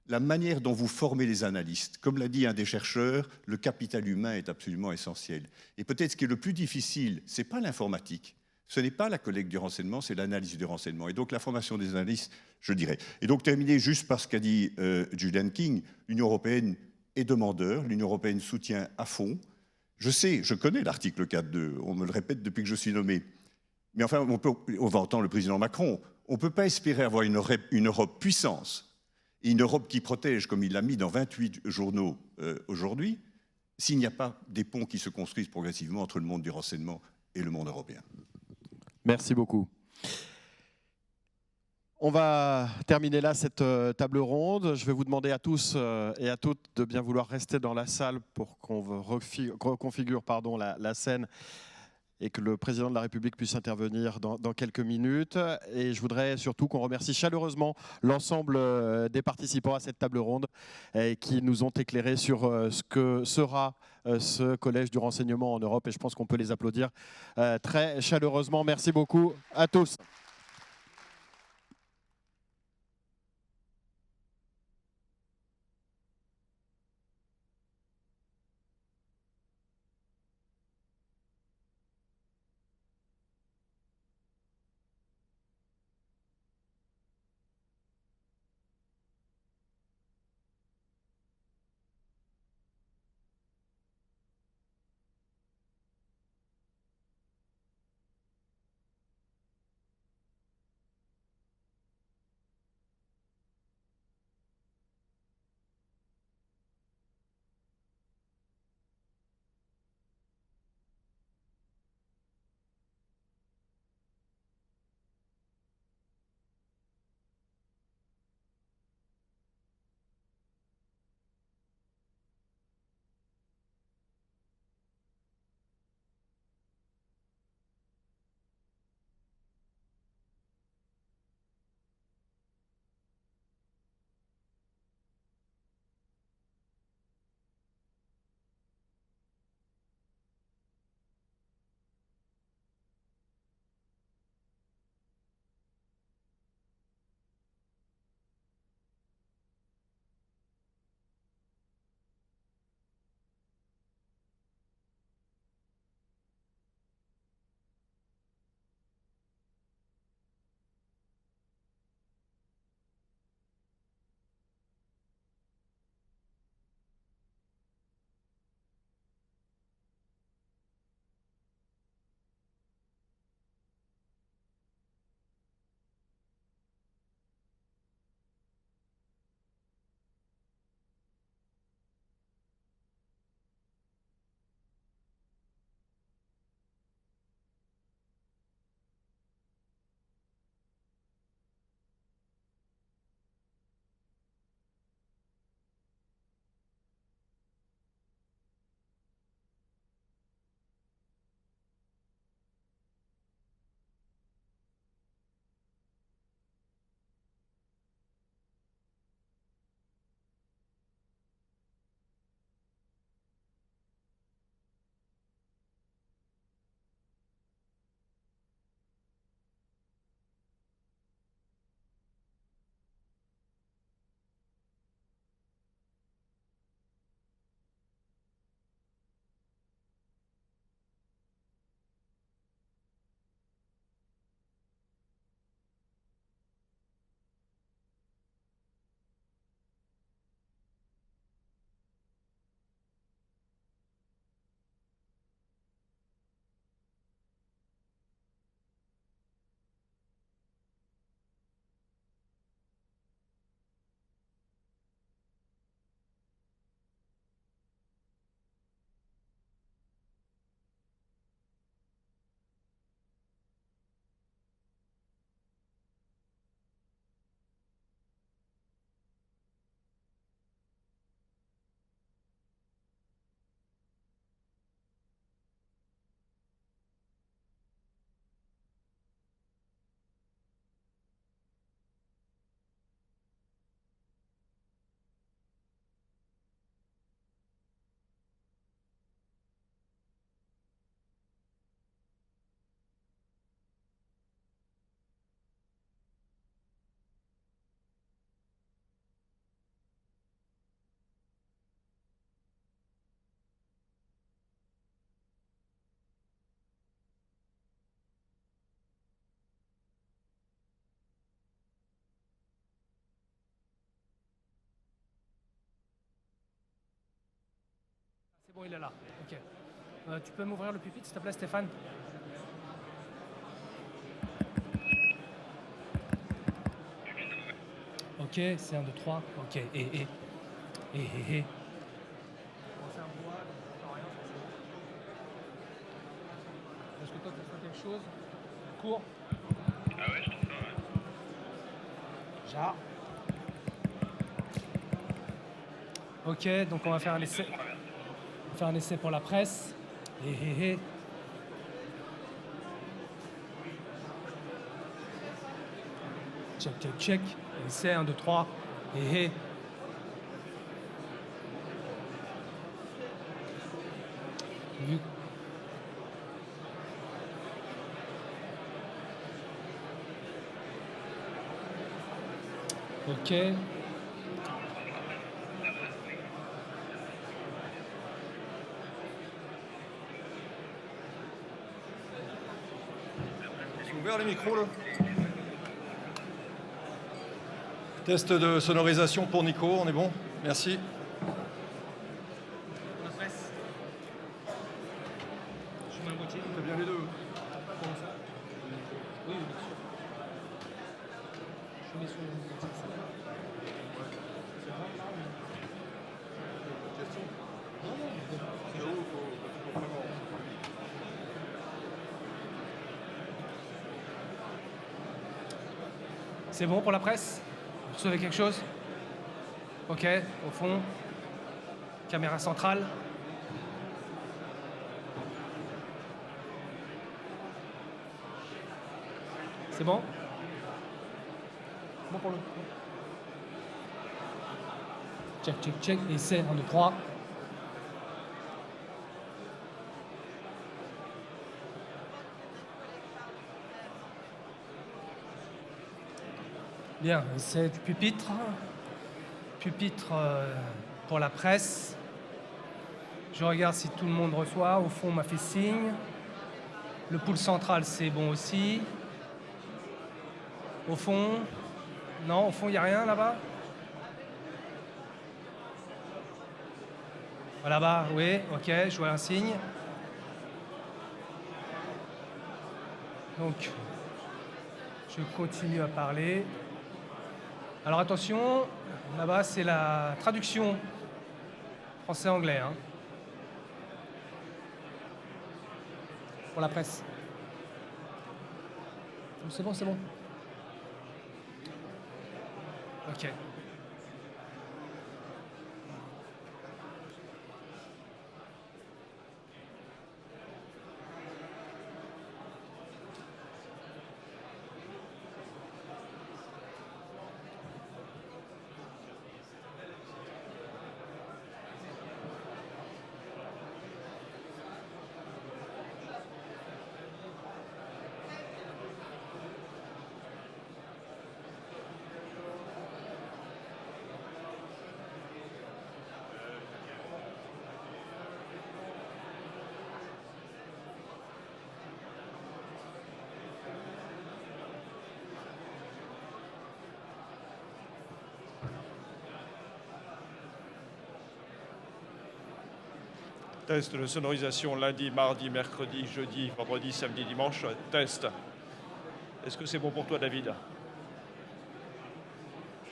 [SPEAKER 11] la manière dont vous formez les analystes. Comme l'a dit un des chercheurs, le capital humain est absolument essentiel. Et peut-être ce qui est le plus difficile, ce n'est pas l'informatique, ce n'est pas la collecte du renseignement, c'est l'analyse du renseignement. Et donc la formation des analystes, je dirais. Et donc terminer juste par ce qu'a dit Julian King, l'Union européenne est demandeur, l'Union européenne soutient à fond. Je connais l'article 4.2, on me le répète depuis que je suis nommé. Mais enfin, on va entendre le président Macron, on ne peut pas espérer avoir une Europe puissance, et une Europe qui protège, comme il l'a mis dans 28 journaux aujourd'hui, s'il n'y a pas des ponts qui se construisent progressivement entre le monde du renseignement et le monde européen.
[SPEAKER 12] Merci beaucoup. On va terminer là cette table ronde. Je vais vous demander à tous et à toutes de bien vouloir rester dans la salle pour qu'on reconfigure la scène et que le président de la République puisse intervenir dans quelques minutes. Et je voudrais surtout qu'on remercie chaleureusement l'ensemble des participants à cette table ronde et qui nous ont éclairés sur ce que sera ce collège du renseignement en Europe. Et je pense qu'on peut les applaudir très chaleureusement. Merci beaucoup à tous.
[SPEAKER 13] Bon, il est là. Ok. Tu peux m'ouvrir le pupitre, s'il te plaît, Stéphane? Ok, c'est 1, 2, 3. Ok, et. Bon, c'est un bois, donc on n'entend rien forcément. Est-ce que toi, tu as quelque chose? Cours.
[SPEAKER 14] Ah ouais, je t'entends, ouais.
[SPEAKER 13] Ja. Ok, donc on va faire un essai. On va faire un essai pour la presse. Check, check, check. Essai, 1, 2, 3. Vu. Ok.
[SPEAKER 15] C'est ouvert les micros là? Test de sonorisation pour Nico, on est bon? Merci.
[SPEAKER 13] La presse. Je mets un boîtier.
[SPEAKER 15] T'as bien les deux?
[SPEAKER 13] Comment ça? Oui, bien sûr. Je mets sur le boîtier. C'est bon là?
[SPEAKER 15] Question?
[SPEAKER 13] Non, non,
[SPEAKER 15] C'est où? Faut vraiment.
[SPEAKER 13] C'est bon pour la presse? Vous recevez quelque chose? Ok, au fond. Caméra centrale. C'est bon? Bon pour le. Check, check, check. Essai, 1, 2, 3. Bien, essai du pupitre. Pupitre pour la presse. Je regarde si tout le monde reçoit. Au fond, on m'a fait signe. Le pool central, c'est bon aussi. Au fond, non, au fond, il n'y a rien là-bas. Là-bas, oui, ok, je vois un signe. Donc, je continue à parler. Alors attention, là-bas, c'est la traduction français-anglais. Hein. Pour la presse. C'est bon, c'est bon. Ok.
[SPEAKER 15] Test de sonorisation lundi, mardi, mercredi, jeudi, vendredi, samedi, dimanche. Test. Est-ce que c'est bon pour toi, David?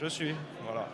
[SPEAKER 15] Je suis, voilà.